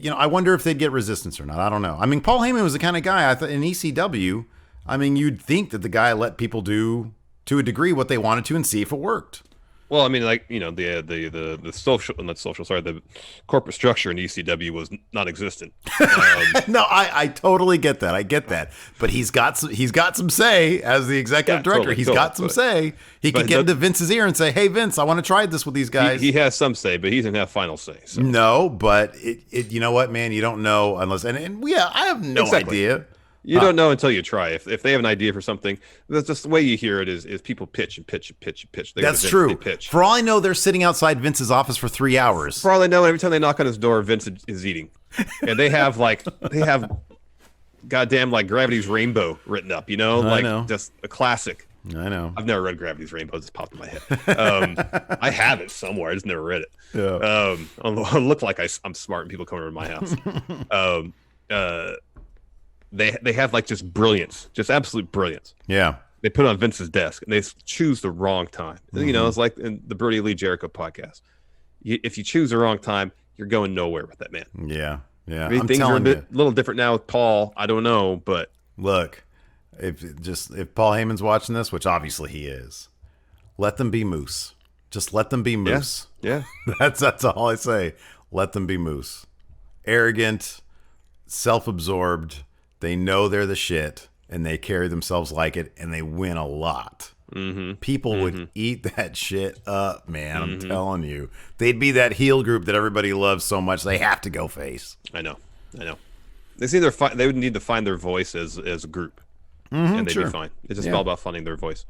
Speaker 1: I wonder if they'd get resistance or not. I don't know. I mean, Paul Heyman was the kind of guy I thought in ECW. I mean, you'd think that the guy let people do to a degree what they wanted to and see if it worked.
Speaker 2: Well, I mean, the social, not social, sorry, the corporate structure in ECW was non-existent.
Speaker 1: No, I totally get that. I get that. But he's got some say as the executive director.
Speaker 2: Totally,
Speaker 1: he's got some say. He could get into Vince's ear and say, hey, Vince, I want to try this with these guys.
Speaker 2: He has some say, but he doesn't have final say. So.
Speaker 1: No, but you know what, man? You don't know unless, I have no idea.
Speaker 2: You don't know until you try. If they have an idea for something, that's just the way you hear it is people pitch and pitch and pitch and pitch.
Speaker 1: That's true. For all I know, they're sitting outside Vince's office for 3 hours.
Speaker 2: For all I know, every time they knock on his door, Vince is eating. And they have goddamn like Gravity's Rainbow written up, like
Speaker 1: know.
Speaker 2: Just a classic.
Speaker 1: I know.
Speaker 2: I've never read Gravity's Rainbow. It's popped in my head. I have it somewhere. I just never read it.
Speaker 1: Yeah.
Speaker 2: I look like I'm smart and people come over to my house. They have like just brilliance, just absolute brilliance.
Speaker 1: Yeah.
Speaker 2: They put it on Vince's desk and they choose the wrong time. It's like in the Brody Lee Jericho podcast. If you choose the wrong time, you're going nowhere with that man.
Speaker 1: Yeah. Yeah.
Speaker 2: Maybe things are a little different now with Paul. I don't know, but
Speaker 1: look, if Paul Heyman's watching this, which obviously he is, let them be moose. Just let them be moose.
Speaker 2: Yeah.
Speaker 1: That's all I say. Let them be moose. Arrogant, self-absorbed. They know they're the shit, and they carry themselves like it, and they win a lot. People would eat that shit up, man. I'm telling you. They'd be that heel group that everybody loves so much they have to go face.
Speaker 2: I know. They would need to find their voice as a group, and they'd be fine. It's just all about finding their voice.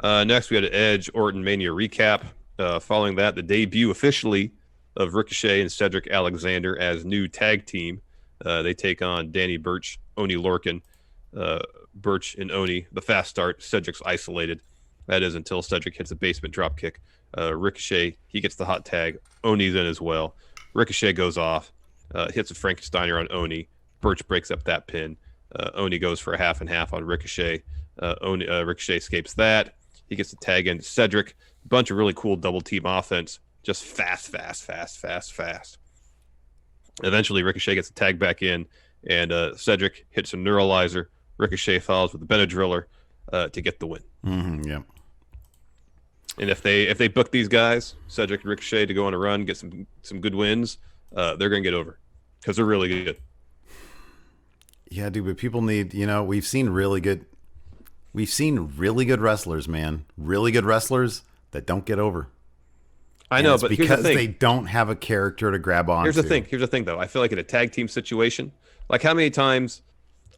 Speaker 2: Next, we had an Edge Orton Mania recap. Following that, the debut officially of Ricochet and Cedric Alexander as new tag team. They take on Danny Burch, Oni Lorcan, Burch and Oni. The fast start. Cedric's isolated. That is until Cedric hits a basement dropkick. Ricochet, he gets the hot tag. Oni's in as well. Ricochet goes off, hits a Frankensteiner on Oni. Burch breaks up that pin. Oni goes for a half and half on Ricochet. Ricochet escapes that. He gets the tag in Cedric. Bunch of really cool double team offense. Just fast. Eventually, Ricochet gets the tag back in, and Cedric hits a neuralizer. Ricochet follows with the Benadryller to get the win.
Speaker 1: Yeah.
Speaker 2: And if they book these guys, Cedric and Ricochet, to go on a run, get some good wins, they're going to get over because they're really good.
Speaker 1: Yeah, dude, but people need, we've seen really good wrestlers, man. Really good wrestlers that don't get over.
Speaker 2: I know, but
Speaker 1: because they don't have a character to grab on.
Speaker 2: Here's the thing, though. I feel like in a tag team situation, like how many times,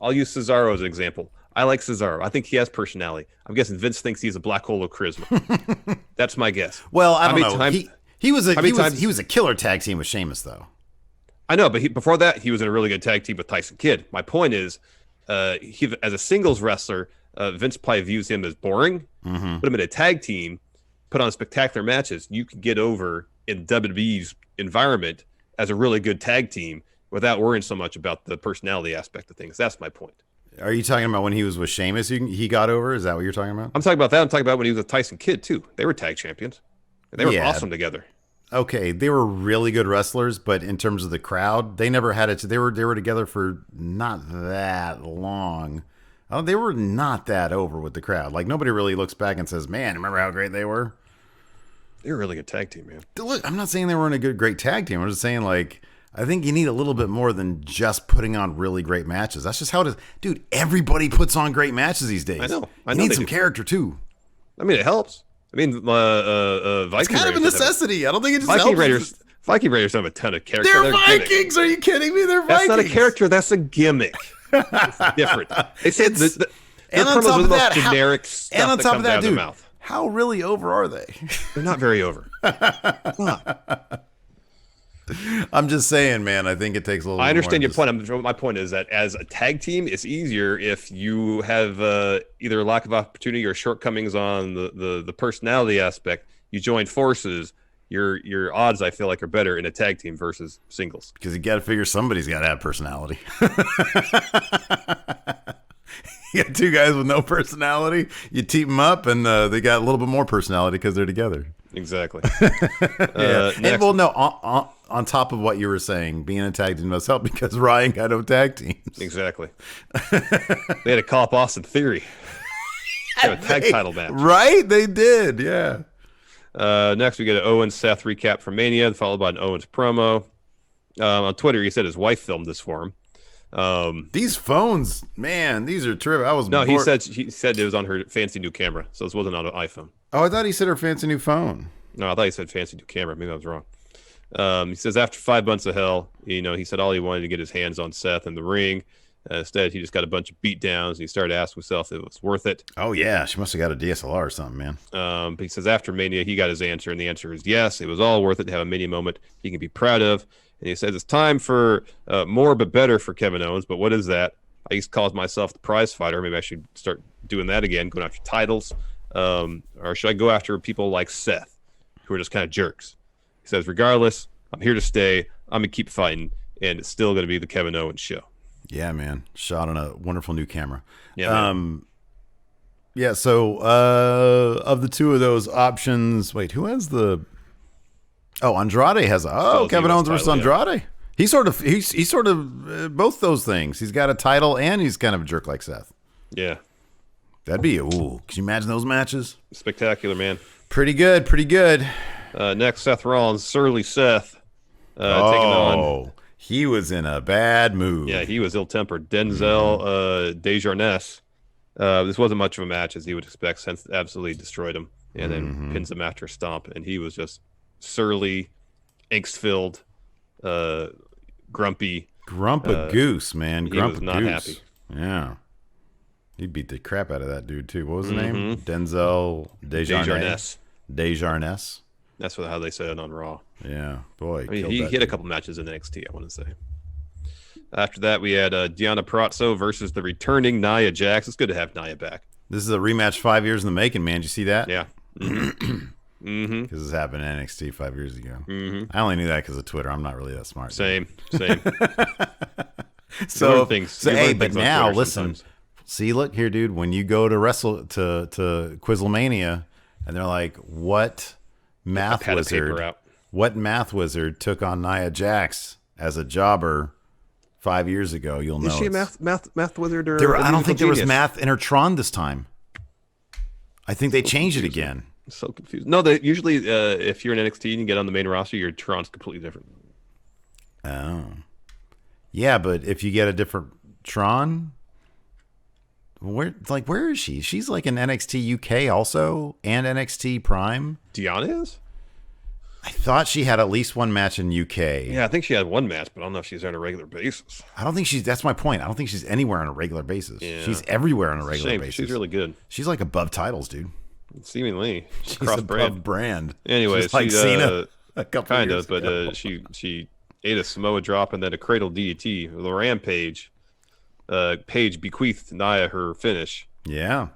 Speaker 2: I'll use Cesaro as an example. I like Cesaro. I think he has personality. I'm guessing Vince thinks he's a black hole of charisma. That's my guess.
Speaker 1: Well, I don't know. He was a killer tag team with Sheamus, though.
Speaker 2: I know, but before that, he was in a really good tag team with Tyson Kidd. My point is, he as a singles wrestler, Vince probably views him as boring. Put him in a tag team, put on spectacular matches. You can get over in WWE's environment as a really good tag team without worrying so much about the personality aspect of things. That's my point.
Speaker 1: Are you talking about when he was with Sheamus, he got over? Is that what you're talking about?
Speaker 2: I'm talking about that. I'm talking about when he was with Tyson Kidd, too. They were tag champions. They were awesome together.
Speaker 1: Okay, they were really good wrestlers, but in terms of the crowd, they never had it. They were together for not that long. Oh, they were not that over with the crowd. Like, nobody really looks back and says, man, remember how great they were?
Speaker 2: They were a really good tag team, man.
Speaker 1: Look, I'm not saying they weren't a great tag team. I'm just saying, like, I think you need a little bit more than just putting on really great matches. That's just how it is. Dude, everybody puts on great matches these days.
Speaker 2: I know.
Speaker 1: You need some character, too.
Speaker 2: I mean, it helps. I mean, Viking
Speaker 1: It's kind of a necessity. I don't think it just
Speaker 2: Viking
Speaker 1: helps.
Speaker 2: Viking Raiders don't have a ton of character.
Speaker 1: They're Vikings. Are you kidding me? They're Vikings.
Speaker 2: That's not a character. That's a gimmick. It's different. They said
Speaker 1: and on top of that,
Speaker 2: generic stuff
Speaker 1: and on top of that,
Speaker 2: out
Speaker 1: dude,
Speaker 2: of their mouth.
Speaker 1: How really over are they?
Speaker 2: They're not very over.
Speaker 1: I'm just saying, man. I think it takes a little.
Speaker 2: I understand your point. My point is that as a tag team, it's easier if you have either a lack of opportunity or shortcomings on the personality aspect. You join forces. Your odds, I feel like, are better in a tag team versus singles.
Speaker 1: Because you got to figure somebody's got to have personality. You got two guys with no personality. You team them up, and they got a little bit more personality because they're together.
Speaker 2: Exactly.
Speaker 1: And well, no, on top of what you were saying, being a tag team must help because Ryan got no tag teams.
Speaker 2: Exactly. They had to call up Austin Theory. They have a tag title match.
Speaker 1: Right? They did, yeah.
Speaker 2: Next, we get an Owens Seth recap from Mania, followed by an Owens promo. On Twitter, he said his wife filmed this for him.
Speaker 1: These phones, man, these are terrible.
Speaker 2: He said it was on her fancy new camera, so this wasn't on an iPhone.
Speaker 1: Oh, I thought he said her fancy new phone.
Speaker 2: No, I thought he said fancy new camera. Maybe I was wrong. He says after 5 months of hell, he said all he wanted to get his hands on Seth in the ring. Instead, he just got a bunch of beat downs, and he started asking himself if it was worth it.
Speaker 1: Oh, yeah. She must have got a DSLR or something, man.
Speaker 2: But he says after Mania, he got his answer, and the answer is yes. It was all worth it to have a Mania moment he can be proud of. And he says it's time for more but better for Kevin Owens. But what is that? I used to call myself the prize fighter. Maybe I should start doing that again, going after titles. Or should I go after people like Seth, who are just kind of jerks? He says, regardless, I'm here to stay. I'm going to keep fighting, and it's still going to be the Kevin Owens show. Yeah,
Speaker 1: man. Shot on a wonderful new camera.
Speaker 2: Yeah,
Speaker 1: yeah, so of the two of those options, wait, who has the... Oh, Andrade has Kevin Owens versus Andrade. Yeah. He's sort of both those things. He's got a title and he's kind of a jerk like Seth.
Speaker 2: Yeah.
Speaker 1: That'd be could you imagine those matches?
Speaker 2: Spectacular, man.
Speaker 1: Pretty good.
Speaker 2: Next, Seth Rollins, Surly Seth, taking on.
Speaker 1: He was in a bad mood.
Speaker 2: Yeah, he was ill-tempered. Denzel Desjardins. This wasn't much of a match as he would expect, since absolutely destroyed him and then pins him after a stomp, and he was just surly, angst-filled, grumpy.
Speaker 1: Goose, man.
Speaker 2: He was not happy.
Speaker 1: Yeah. He beat the crap out of that dude, too. What was his name? Denzel Desjardins. That's how they said it on Raw. Yeah, boy.
Speaker 2: I mean, he hit a couple matches in NXT, I want to say. After that, we had Deonna Purrazzo versus the returning Nia Jax. It's good to have Nia back.
Speaker 1: This is a rematch 5 years in the making, man. Did you see that?
Speaker 2: Yeah.
Speaker 1: Because this happened in NXT 5 years ago. I only knew that because of Twitter. I'm not really that smart.
Speaker 2: Same.
Speaker 1: But now listen. See, look here, dude. When you go to to Quizzlemania, and they're like, "What math wizard? What math wizard took on Nia Jax as a jobber 5 years ago?" You'll know.
Speaker 2: Is she a math wizard? Or
Speaker 1: I don't think there was math in her Tron this time. I think they changed it again.
Speaker 2: So confused. No, usually if you're in NXT and you get on the main roster, your Tron's completely different.
Speaker 1: Oh. Yeah, but if you get a different Tron, where is she? She's like in NXT UK also and NXT Prime.
Speaker 2: Deonna is?
Speaker 1: I thought she had at least one match in UK.
Speaker 2: Yeah, I think she had one match, but I don't know if she's on a regular basis.
Speaker 1: I don't think that's my point. I don't think she's anywhere on a regular basis. Yeah. She's everywhere on a regular basis.
Speaker 2: She's really good.
Speaker 1: She's like above titles, dude.
Speaker 2: Seemingly.
Speaker 1: She's above brand.
Speaker 2: Anyway,
Speaker 1: she's like Cena a couple
Speaker 2: kind
Speaker 1: years
Speaker 2: of, but
Speaker 1: ago.
Speaker 2: she ate a Samoa drop and then a cradle DDT. The Rampage. Paige bequeathed Nia her finish.
Speaker 1: Yeah.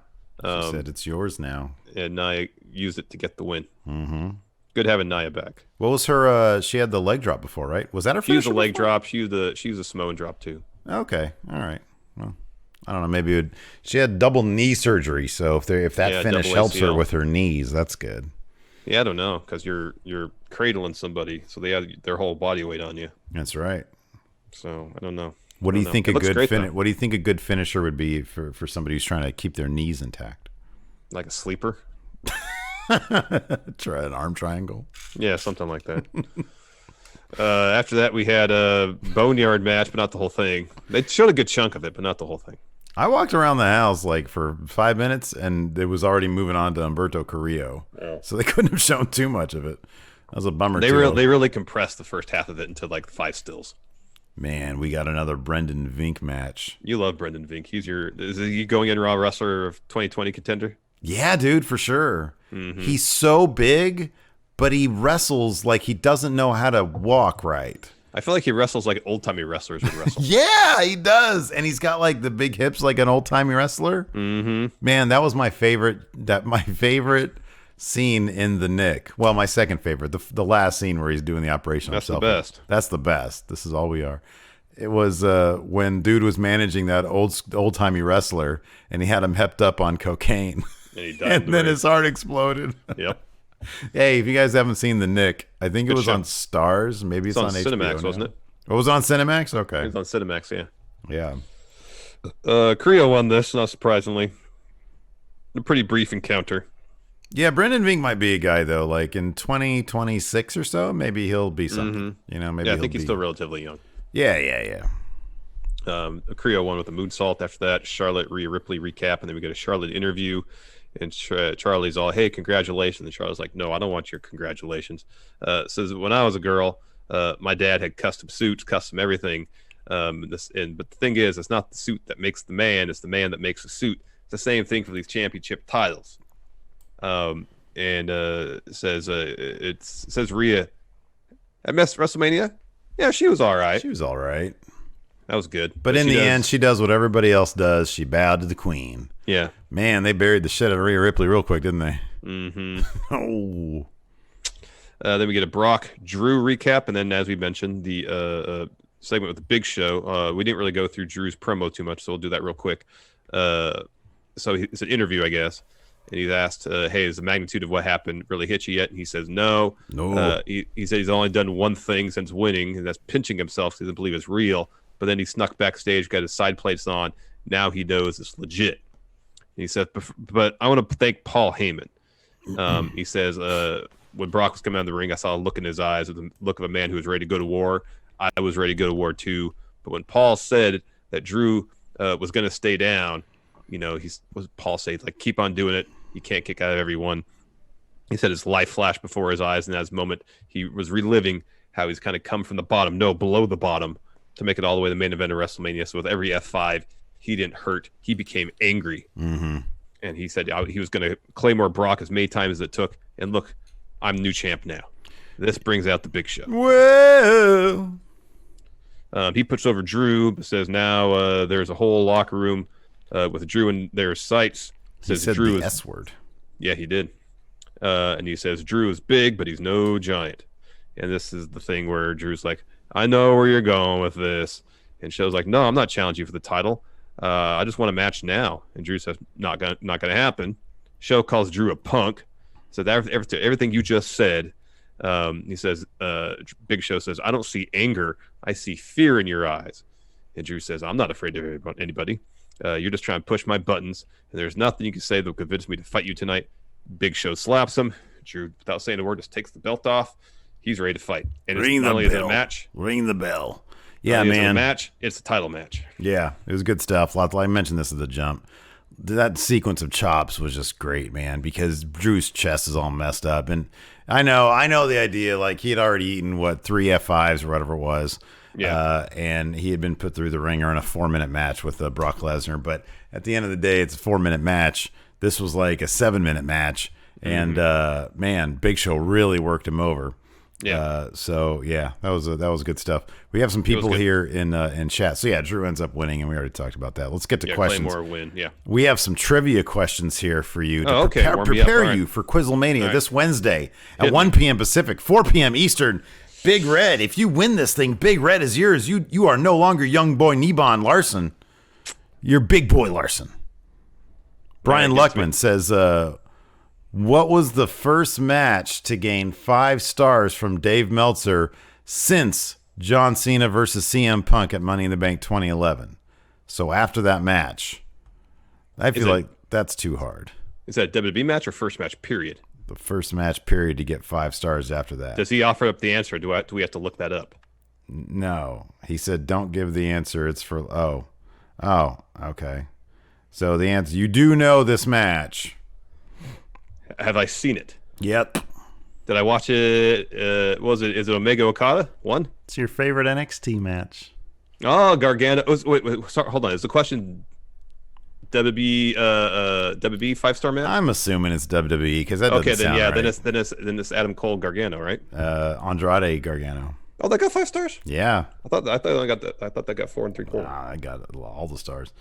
Speaker 1: She said it's yours now.
Speaker 2: And Nia used it to get the win.
Speaker 1: Mm-hmm.
Speaker 2: Good having Nia back.
Speaker 1: What was her? She had the leg drop before, right? Was that her finish?
Speaker 2: She used a leg drop. She used a Samoan drop too.
Speaker 1: Okay. All right. Well, I don't know. Maybe she had double knee surgery, so if that finish helps her with her knees, that's good.
Speaker 2: Yeah, I don't know, because you're cradling somebody, so they have their whole body weight on you.
Speaker 1: That's right.
Speaker 2: So I don't know.
Speaker 1: What do you think What do you think a good finisher would be for somebody who's trying to keep their knees intact?
Speaker 2: Like a sleeper.
Speaker 1: Try an arm triangle.
Speaker 2: Yeah, something like that. After that, we had a Boneyard match, but not the whole thing. They showed a good chunk of it, but not the whole thing.
Speaker 1: I walked around the house like for 5 minutes, and it was already moving on to Humberto Carrillo.
Speaker 2: Oh.
Speaker 1: So they couldn't have shown too much of it. That was a bummer.
Speaker 2: They really compressed the first half of it into like 5 stills.
Speaker 1: Man, we got another Brendan Vink match.
Speaker 2: You love Brendan Vink. Is he going in Raw Wrestler of 2020 contender?
Speaker 1: Yeah, dude, for sure.
Speaker 2: Mm-hmm.
Speaker 1: He's so big, but he wrestles like he doesn't know how to walk right.
Speaker 2: I feel like he wrestles like old-timey wrestlers would wrestle.
Speaker 1: Yeah, he does. And he's got like the big hips like an old-timey wrestler.
Speaker 2: Mm-hmm.
Speaker 1: Man, that was my favorite scene in the Nick. Well, my second favorite, the last scene where he's doing the operation
Speaker 2: That's
Speaker 1: himself.
Speaker 2: the best.
Speaker 1: That's the best. This is all we are. It was when dude was managing that old-timey wrestler, and he had him hepped up on cocaine.
Speaker 2: And he died.
Speaker 1: And then his heart exploded.
Speaker 2: Yep.
Speaker 1: Hey, if you guys haven't seen the Nick, I think it was
Speaker 2: show.
Speaker 1: on Stars. Maybe it's on HBO
Speaker 2: Cinemax,
Speaker 1: now.
Speaker 2: wasn't it?
Speaker 1: Oh, was it on Cinemax? Okay.
Speaker 2: It was on Cinemax, yeah.
Speaker 1: Yeah.
Speaker 2: Creo won this, not surprisingly. A pretty brief encounter.
Speaker 1: Yeah, Brendan Vink might be a guy though. Like in 2026 or so, maybe he'll be something.
Speaker 2: Mm-hmm.
Speaker 1: You know, maybe.
Speaker 2: Yeah, I think he's still relatively young.
Speaker 1: Yeah.
Speaker 2: Creo won with a moonsault. After that, Charlotte, Rhea Ripley recap, and then we get a Charlotte interview. And Charlie's all, "Hey, congratulations!" And Charlotte's like, "No, I don't want your congratulations." Says, "When I was a girl, my dad had custom suits, custom everything. But the thing is, it's not the suit that makes the man; it's the man that makes the suit. It's the same thing for these championship titles." Says Rhea at WrestleMania. Yeah, she was all right.
Speaker 1: She was all right.
Speaker 2: That was good.
Speaker 1: But in the end, she does what everybody else does. She bowed to the queen.
Speaker 2: Yeah.
Speaker 1: Man, they buried the shit out of Rhea Ripley real quick, didn't they?
Speaker 2: Mm-hmm.
Speaker 1: Oh.
Speaker 2: Then we get a Brock Drew recap, and then as we mentioned, the segment with the Big Show. We didn't really go through Drew's promo too much, so we'll do that real quick. So it's an interview, I guess, and he's asked, "Hey, has the magnitude of what happened really hit you yet?" And he says, "No." He said he's only done one thing since winning, and that's pinching himself because he doesn't believe it's real. But then he snuck backstage, got his side plates on. Now he knows it's legit. And he said, "But I want to thank Paul Heyman." He says, when Brock was coming out of the ring, I saw a look in his eyes, with the look of a man who was ready to go to war. I was ready to go to war too. But when Paul said that Drew was going to stay down, you know, Paul said, like, keep on doing it. You can't kick out of everyone. He said his life flashed before his eyes, and at his moment, he was reliving how he's kind of come from the bottom, below the bottom, to make it all the way to the main event of WrestleMania. So with every F5, he didn't hurt. He became angry.
Speaker 1: Mm-hmm.
Speaker 2: And he said he was going to Claymore Brock as many times as it took. And look, I'm new champ now. This brings out the Big Show.
Speaker 1: Whoa.
Speaker 2: He puts over Drew, says now there's a whole locker room with Drew in their sights.
Speaker 1: He said
Speaker 2: Drew
Speaker 1: the S word.
Speaker 2: Yeah, he did. And he says Drew is big, but he's no giant. And this is the thing where Drew's like, I know where you're going with this. And Show's like, no, I'm not challenging you for the title. I just want a match now. And Drew says, not gonna happen. Show calls Drew a punk. So that everything you just said, he says, Big Show says, I don't see anger. I see fear in your eyes. And Drew says, I'm not afraid of anybody. You're just trying to push my buttons. And there's nothing you can say that will convince me to fight you tonight. Big Show slaps him. Drew, without saying a word, just takes the belt off. He's ready to fight. And it's not only is it a match.
Speaker 1: Ring the bell. Yeah, man.
Speaker 2: It's a match. It's a title match.
Speaker 1: Yeah, it was good stuff. I mentioned this at the jump. That sequence of chops was just great, man, because Drew's chest is all messed up. And I know the idea, like he had already eaten, 3 F5s or whatever it was.
Speaker 2: Yeah.
Speaker 1: And he had been put through the ringer in a 4-minute match with Brock Lesnar. But at the end of the day, it's a 4-minute match. This was like a 7-minute match. And, man, Big Show really worked him over.
Speaker 2: Yeah.
Speaker 1: So yeah, that was good stuff. We have some people here in chat. So yeah, Drew ends up winning, and we already talked about that. Let's get to questions.
Speaker 2: Claymore win. Yeah.
Speaker 1: We have some trivia questions here for you to
Speaker 2: Warm
Speaker 1: prepare you for Quizzlemania this Wednesday at 1 p.m. Pacific, 4 p.m. Eastern. Big Red. If you win this thing, Big Red is yours. You are no longer young boy Nebon Larson. You're big boy Larson. Brian Luckman says, what was the first match to gain 5 stars from Dave Meltzer since John Cena versus CM Punk at Money in the Bank 2011? So after that match, I feel like that's too hard.
Speaker 2: Is that a WWE match or first match, period?
Speaker 1: the first match period to get 5 stars after that.
Speaker 2: Does he offer up the answer? Do we have to look that up?
Speaker 1: No. He said, don't give the answer. It's for... Oh, okay. So the answer, you do know this match.
Speaker 2: Have I seen it?
Speaker 1: Yep.
Speaker 2: Did I watch it? Is it Omega Okada? One?
Speaker 1: It's your favorite NXT match.
Speaker 2: Oh, Gargano. Wait, sorry, hold on. Is the question WWE 5-star match?
Speaker 1: I'm assuming it's WWE because that doesn't sound right.
Speaker 2: Then it's Adam Cole Gargano, right?
Speaker 1: Andrade Gargano.
Speaker 2: Oh, that got 5 stars?
Speaker 1: Yeah.
Speaker 2: I thought that got 4 3/4.
Speaker 1: Nah, I got all the stars.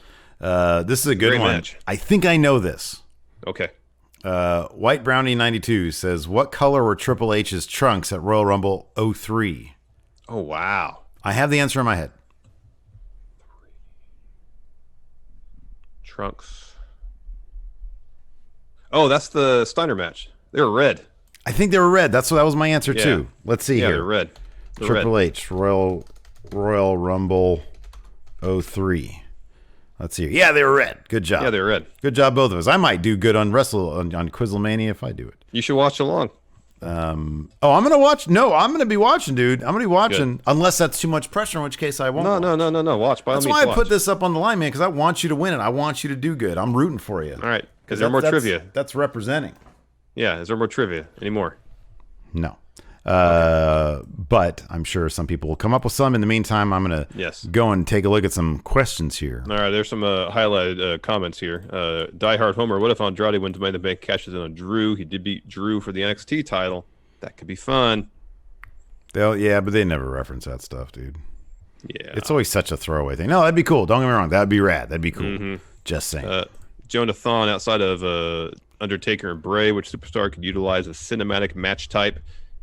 Speaker 1: This is a good
Speaker 2: Great
Speaker 1: one.
Speaker 2: match.
Speaker 1: I think I know this.
Speaker 2: Okay.
Speaker 1: White Brownie 92 says, what color were Triple H's trunks at Royal Rumble 03?
Speaker 2: Oh, wow.
Speaker 1: I have the answer in my head.
Speaker 2: Trunks. Oh, that's the Steiner match. They were red.
Speaker 1: I think they were red. That was my answer too. Let's see here.
Speaker 2: They're red.
Speaker 1: Triple H Royal Rumble 03. Let's see. Yeah, they were red. Good job.
Speaker 2: Yeah, they were red.
Speaker 1: Good job, both of us. I might do good on Quizzlemania if I do it.
Speaker 2: You should watch along.
Speaker 1: I'm gonna watch. No, I'm gonna be watching, dude. I'm gonna be watching. Good. Unless that's too much pressure, in which case I won't.
Speaker 2: No. Watch.
Speaker 1: That's why I put this up on the line, man. Because I want you to win it. I want you to do good. I'm rooting for you.
Speaker 2: All right. Because there's more trivia.
Speaker 1: That's representing.
Speaker 2: Yeah. Is there more trivia anymore?
Speaker 1: No. But I'm sure some people will come up with some. In the meantime, I'm going to go and take a look at some questions here.
Speaker 2: All right, there's some highlighted comments here. Die Hard Homer, what if Andrade wins Money in the Bank, cashes in on Drew? He did beat Drew for the NXT title. That could be fun.
Speaker 1: But they never reference that stuff, dude.
Speaker 2: Yeah.
Speaker 1: It's always such a throwaway thing. No, that'd be cool. Don't get me wrong. That'd be rad. That'd be cool. Mm-hmm. Just saying.
Speaker 2: Jonathan, outside of Undertaker and Bray, which superstar could utilize a cinematic match type?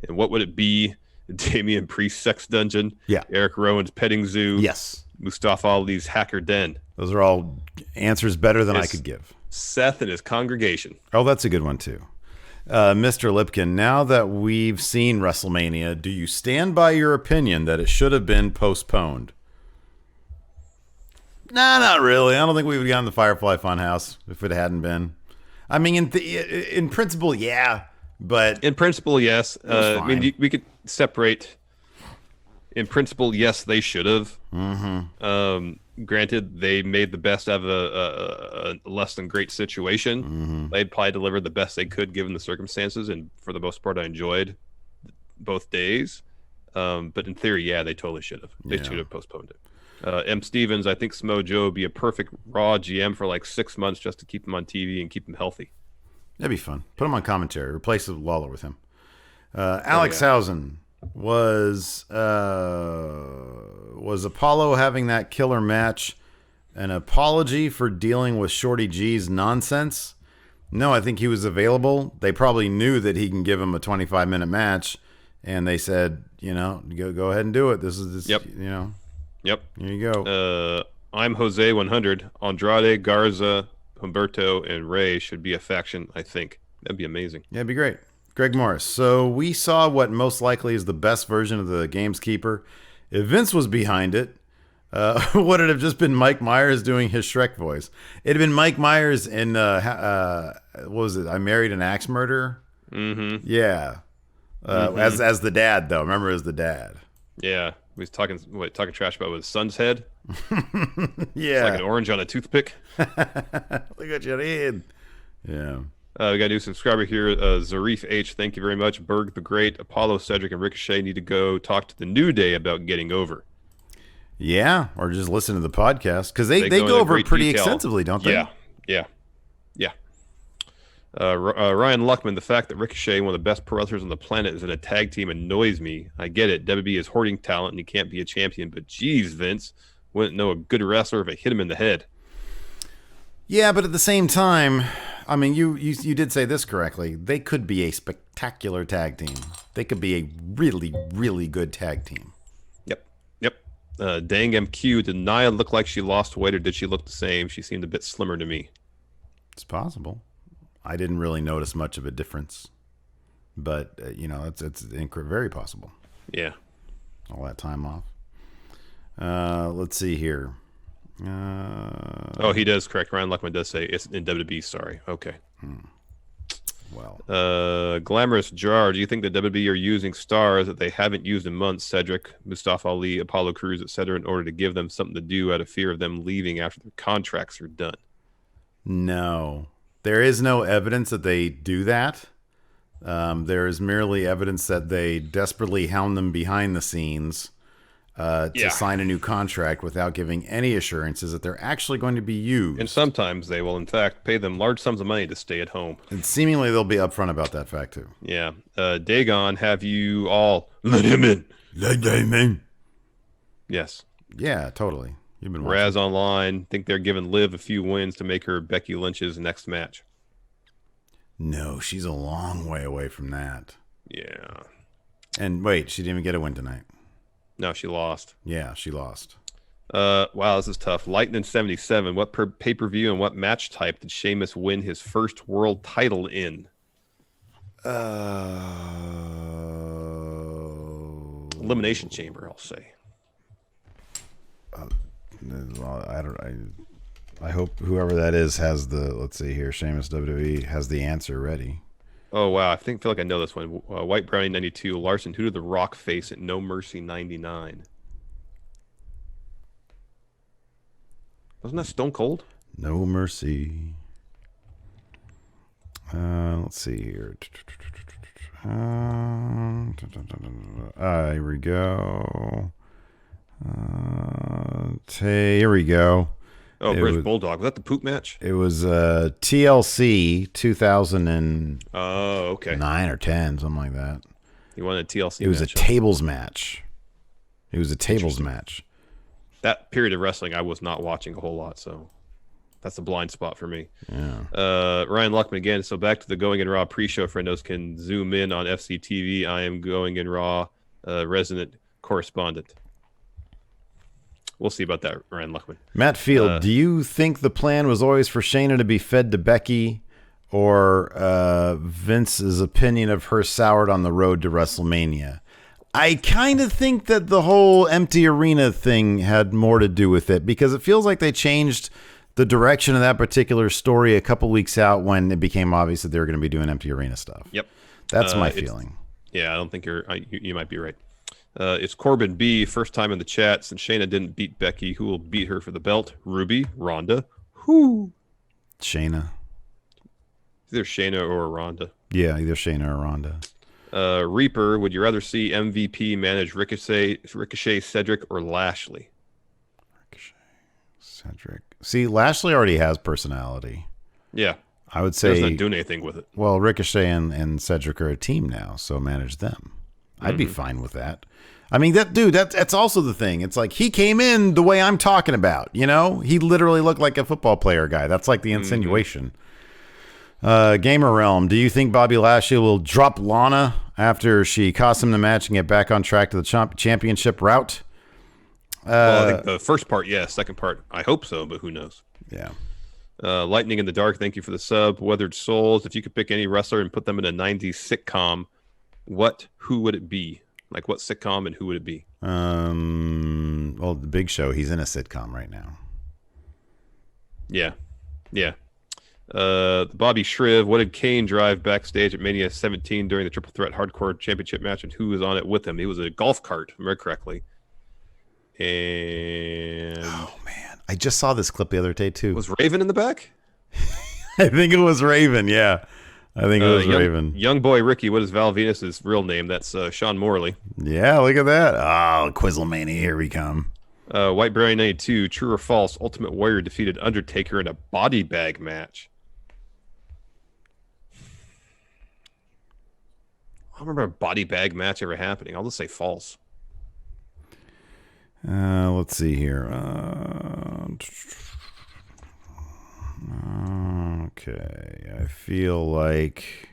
Speaker 2: And what would it be? Damian Priest sex dungeon?
Speaker 1: Yeah.
Speaker 2: Eric Rowan's petting zoo?
Speaker 1: Yes.
Speaker 2: Mustafa Ali's hacker den?
Speaker 1: Those are all answers better than I could give.
Speaker 2: Seth and his congregation.
Speaker 1: Oh, that's a good one too. Mr. Lipkin, now that we've seen WrestleMania, do you stand by your opinion that it should have been postponed? Nah, not really. I don't think we would have gotten the Firefly Funhouse if it hadn't been. I mean, in principle, yeah. But
Speaker 2: in principle, yes. I mean, we could separate. In principle, yes, they should have. Mm-hmm. Granted, they made the best out of a less than great situation. Mm-hmm. They probably delivered the best they could given the circumstances, and for the most part, I enjoyed both days. But in theory, yeah, they totally should have. They should have postponed it. M. Stevens, I think Samoa Joe would be a perfect Raw GM for like 6 months just to keep him on TV and keep him healthy.
Speaker 1: That'd be fun. Put him on commentary. Replace Lawler with him. Alex Housen, was Apollo having that killer match an apology for dealing with Shorty G's nonsense? No, I think he was available. They probably knew that he can give him a 25-minute match, and they said, go ahead and do it. This is
Speaker 2: Yep. Yep.
Speaker 1: Here you go.
Speaker 2: I'm Jose 100. Andrade, Garza, Humberto, and Ray should be a faction, I think. That'd be amazing.
Speaker 1: Yeah, it'd be great. Greg Morris. So we saw what most likely is the best version of the Gameskeeper. If Vince was behind it, would it have just been Mike Myers doing his Shrek voice? It'd have been Mike Myers in, what was it? I Married an Axe Murderer?
Speaker 2: Mm-hmm.
Speaker 1: Yeah. As the dad, though. Remember, as the dad.
Speaker 2: Yeah. He was talking trash about with his son's head.
Speaker 1: Yeah.
Speaker 2: It's like an orange on a toothpick.
Speaker 1: Look at your head. Yeah.
Speaker 2: We got a new subscriber here, Zarif H. Thank you very much. Berg the Great, Apollo, Cedric, and Ricochet need to go talk to the New Day about getting over.
Speaker 1: Yeah, or just listen to the podcast, because they go over it pretty extensively, don't they?
Speaker 2: Yeah. Ryan Luckman, the fact that Ricochet, one of the best pro wrestlers on the planet, is in a tag team annoys me. I get it. WWE is hoarding talent and he can't be a champion, but geez, Vince wouldn't know a good wrestler if I hit him in the head.
Speaker 1: Yeah, but at the same time, I mean, you did say this correctly. They could be a spectacular tag team. They could be a really, really good tag team.
Speaker 2: Yep. Dang MQ, did Nia look like she lost weight, or did she look the same? She seemed a bit slimmer to me. It's
Speaker 1: possible. I didn't really notice much of a difference, but it's very possible.
Speaker 2: Yeah.
Speaker 1: All that time off. Let's see here.
Speaker 2: He does correct. Ryan Luckman does say it's in WWE. Sorry. Okay.
Speaker 1: Well,
Speaker 2: Glamorous Jar, do you think the WWE are using stars that they haven't used in months, Cedric, Mustafa Ali, Apollo Crews, etc., in order to give them something to do out of fear of them leaving after their contracts are done?
Speaker 1: no. There is no evidence that they do that. There is merely evidence that they desperately hound them behind the scenes to sign a new contract without giving any assurances that they're actually going to be used.
Speaker 2: And sometimes they will, in fact, pay them large sums of money to stay at home.
Speaker 1: And seemingly they'll be upfront about that fact, too.
Speaker 2: Yeah. Dagon, have you all let him in?
Speaker 1: Let him in.
Speaker 2: Yes.
Speaker 1: Yeah, totally. You've been
Speaker 2: Raz Online, think they're giving Liv a few wins to make her Becky Lynch's next match.
Speaker 1: No, she's a long way away from that.
Speaker 2: Yeah.
Speaker 1: And wait, she didn't even get a win tonight.
Speaker 2: No, she lost.
Speaker 1: Yeah, she lost.
Speaker 2: Wow, this is tough. Lightning 77. What pay-per-view and what match type did Sheamus win his first world title in? Elimination Chamber, I'll say.
Speaker 1: I hope whoever that is has the. Let's see here. Sheamus WWE has the answer ready.
Speaker 2: Oh wow, feel like I know this one. White Brownie 92. Larson, who did The Rock face at No Mercy 99? Wasn't that Stone Cold?
Speaker 1: No Mercy. Let's see here. Here we go. Here we go.
Speaker 2: Oh, British Bulldog. Was that the poop match?
Speaker 1: It was TLC 2009
Speaker 2: okay.
Speaker 1: or 10, something like that.
Speaker 2: You wanted a TLC
Speaker 1: It was
Speaker 2: match,
Speaker 1: a tables match. It was a tables match.
Speaker 2: That period of wrestling, I was not watching a whole lot, so that's a blind spot for me.
Speaker 1: Yeah.
Speaker 2: Ryan Luckman again. So back to the Going in Raw pre-show. Friendos can zoom in on FCTV. I am Going in Raw resident correspondent. We'll see about that, Ryan Luckman.
Speaker 1: Matt Field, do you think the plan was always for Shayna to be fed to Becky, or Vince's opinion of her soured on the road to WrestleMania? I kind of think that the whole empty arena thing had more to do with it, because it feels like they changed the direction of that particular story a couple weeks out when it became obvious that they were going to be doing empty arena stuff.
Speaker 2: Yep.
Speaker 1: That's my feeling.
Speaker 2: Yeah, I don't think you might be right. It's Corbin B. First time in the chat since Shayna didn't beat Becky. Who will beat her for the belt? Ruby, Ronda. Who?
Speaker 1: Shayna.
Speaker 2: Either Shayna or Ronda.
Speaker 1: Yeah, either Shayna or Ronda.
Speaker 2: Reaper, would you rather see MVP manage Ricochet, Cedric, or Lashley?
Speaker 1: Ricochet, Cedric. See, Lashley already has personality.
Speaker 2: Yeah.
Speaker 1: I would say
Speaker 2: he's not doing anything with it.
Speaker 1: Well, Ricochet and Cedric are a team now, so manage them. I'd be fine with that. I mean, that's also the thing. It's like he came in the way I'm talking about, you know? He literally looked like a football player guy. That's like the insinuation. Gamer Realm, do you think Bobby Lashley will drop Lana after she cost him the match and get back on track to the championship route?
Speaker 2: Well, I think the first part, yes. Second part, I hope so, but who knows?
Speaker 1: Yeah.
Speaker 2: Lightning in the Dark, thank you for the sub. Weathered Souls, if you could pick any wrestler and put them in a 90s sitcom, who would it be? Like what sitcom and who would it be?
Speaker 1: Well, the Big Show, he's in a sitcom right now.
Speaker 2: Yeah. Bobby Shriv, what did Kane drive backstage at Mania 17 during the Triple Threat Hardcore Championship match, and who was on it with him? He was a golf cart, if I remember correctly. And
Speaker 1: oh man, I just saw this clip the other day too.
Speaker 2: Was Raven in the back?
Speaker 1: I think it was Raven. Yeah. I think it was Raven.
Speaker 2: Young boy Ricky, what is Val Venus's real name? That's Sean Morley.
Speaker 1: Yeah, look at that. Oh, Quizzlemania, here we come.
Speaker 2: White Brownie 92, true or false, Ultimate Warrior defeated Undertaker in a body bag match. I don't remember a body bag match ever happening. I'll just say false.
Speaker 1: Let's see here. Okay, I feel like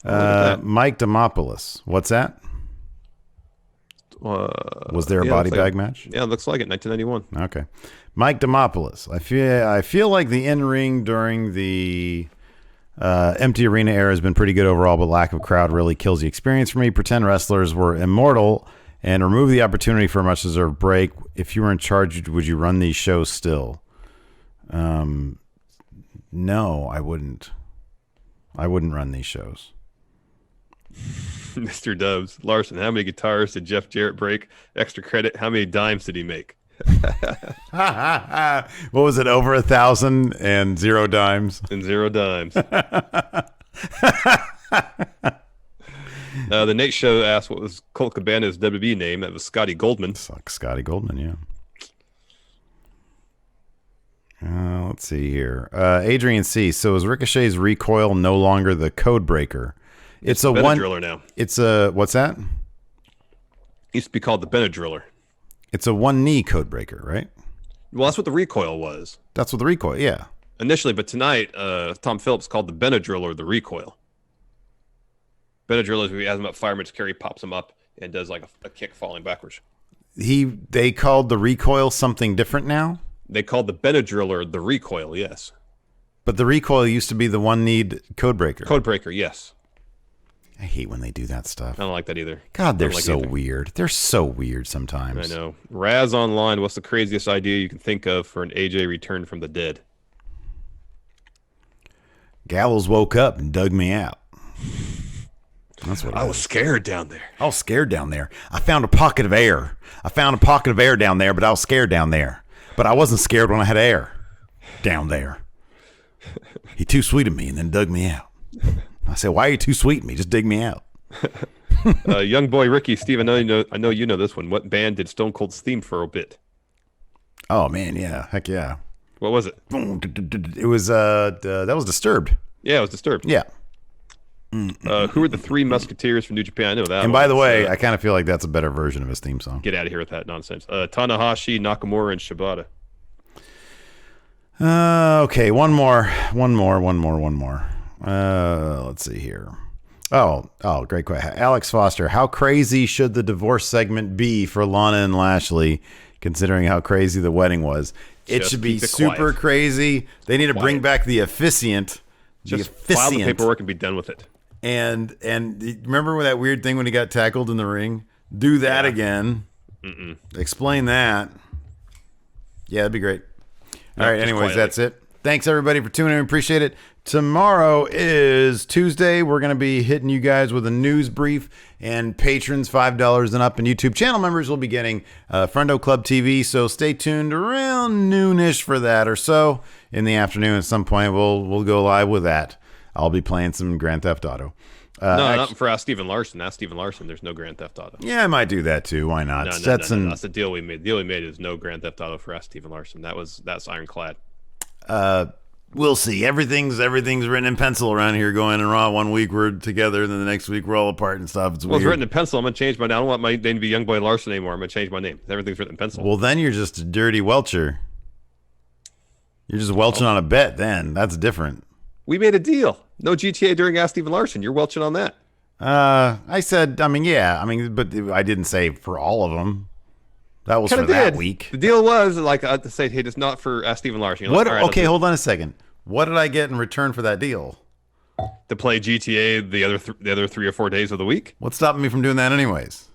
Speaker 1: Mike Demopoulos. What's that? Was there a body bag match?
Speaker 2: Yeah, it looks like it. 1991.
Speaker 1: Okay, Mike Demopoulos. I feel like the in-ring during the empty arena era has been pretty good overall, but lack of crowd really kills the experience for me. Pretend wrestlers were immortal and remove the opportunity for a much-deserved break. If you were in charge, would you run these shows still? No, I wouldn't. I wouldn't run these shows.
Speaker 2: Mr. Dubs, Larson, how many guitars did Jeff Jarrett break? Extra credit, how many dimes did he make?
Speaker 1: What was it? Over 1,000 and 0 dimes.
Speaker 2: And 0 dimes. The Nate Show asked what was Colt Cabana's WWE name. That was Scotty Goldman.
Speaker 1: Sucks, Scotty Goldman, yeah. Let's see here. Adrian C. So is Ricochet's recoil no longer the code breaker? It's a
Speaker 2: Benadryller now.
Speaker 1: It's a what's that?
Speaker 2: Used to be called the Benadryller.
Speaker 1: It's a one knee code breaker, right?
Speaker 2: Well, that's what the recoil was.
Speaker 1: That's what the recoil, yeah.
Speaker 2: Initially, but tonight, Tom Phillips called the Benadryller the recoil. Benadryller is where he has him up fireman's carry, pops him up, and does like a kick falling backwards.
Speaker 1: They called the recoil something different now?
Speaker 2: They called the Benadryller the recoil, yes.
Speaker 1: But the recoil used to be the one need code breaker.
Speaker 2: Code breaker, yes.
Speaker 1: I hate when they do that stuff.
Speaker 2: I don't like that either.
Speaker 1: God, they're so weird. They're so weird sometimes.
Speaker 2: I know. Raz Online, what's the craziest idea you can think of for an AJ return from the dead?
Speaker 1: Gallows woke up and dug me out. That's what
Speaker 2: I was scared down there.
Speaker 1: I was scared down there. I found a pocket of air. Down there, but I was scared down there. But I wasn't scared when I had air down there. He too sweeted me and then dug me out. I said, why are you too sweet to me? Just dig me out.
Speaker 2: Young boy Ricky, Steve, I know you know this one. What band did Stone Cold's theme for a bit?
Speaker 1: Oh, man, yeah. Heck yeah.
Speaker 2: What was it?
Speaker 1: It was, that was Disturbed.
Speaker 2: Yeah, it was Disturbed.
Speaker 1: Yeah.
Speaker 2: Who are the 3 Musketeers from New Japan? I know that.
Speaker 1: And by the way, I kind of feel like that's a better version of his theme song.
Speaker 2: Get out of here with that nonsense. Tanahashi, Nakamura, and Shibata.
Speaker 1: Okay, one more. Let's see here. Oh, great question. Alex Foster, how crazy should the divorce segment be for Lana and Lashley, considering how crazy the wedding was? It should be super crazy. They need to bring back the officiant.
Speaker 2: Just file the paperwork and be done with it.
Speaker 1: And remember that weird thing when he got tackled in the ring? Do that again. Explain that. Yeah, that'd be great. All right, anyways, that's it. Thanks, everybody, for tuning in. Appreciate it. Tomorrow is Tuesday. We're going to be hitting you guys with a news brief, and patrons $5 and up and YouTube channel members will be getting Friendo Club TV, so stay tuned around noonish for that or so. In the afternoon at some point, we'll go live with that. I'll be playing some Grand Theft Auto.
Speaker 2: Not for Ask Steven Larson. Ask Steven Larson. There's no Grand Theft Auto.
Speaker 1: Yeah, I might do that too. Why not?
Speaker 2: No,
Speaker 1: Stetson.
Speaker 2: That's the deal we made. The deal we made is no Grand Theft Auto for Ask Steven Larson. That's ironclad.
Speaker 1: We'll see. Everything's written in pencil around here. Going and Raw 1 week we're together, and then the next week we're all apart and stuff. It's weird.
Speaker 2: It's written in pencil. I'm gonna change my name. I don't want my name to be Young Boy Larson anymore. I'm gonna change my name. Everything's written in pencil.
Speaker 1: Well, then you're just a dirty welcher. You're just welching on a bet. Then that's different.
Speaker 2: We made a deal. No GTA during Ask Steven Larson. You're welching on that.
Speaker 1: I said. I mean, yeah. I mean, but I didn't say for all of them. That was for that week.
Speaker 2: The deal was like to say, hey, it's not for Steven Larson.
Speaker 1: What? Like, okay, hold on a second. What did I get in return for that deal?
Speaker 2: To play GTA the other 3 or 4 days of the week.
Speaker 1: What's stopping me from doing that, anyways?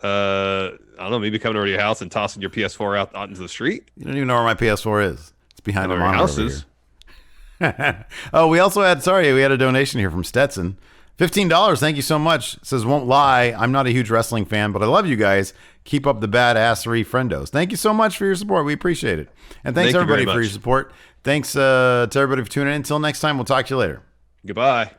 Speaker 2: I don't know. Maybe coming over to your house and tossing your PS4 out into the street.
Speaker 1: You don't even know where my PS4 is. It's behind the
Speaker 2: monitor.
Speaker 1: Houses. Oh, we also had. Sorry, we had a donation here from Stetson. $15. Thank you so much. It says, won't lie, I'm not a huge wrestling fan, but I love you guys. Keep up the badassery, friendos. Thank you so much for your support. We appreciate it. And thanks everybody for your support. Thanks to everybody for tuning in. Until next time, we'll talk to you later.
Speaker 2: Goodbye.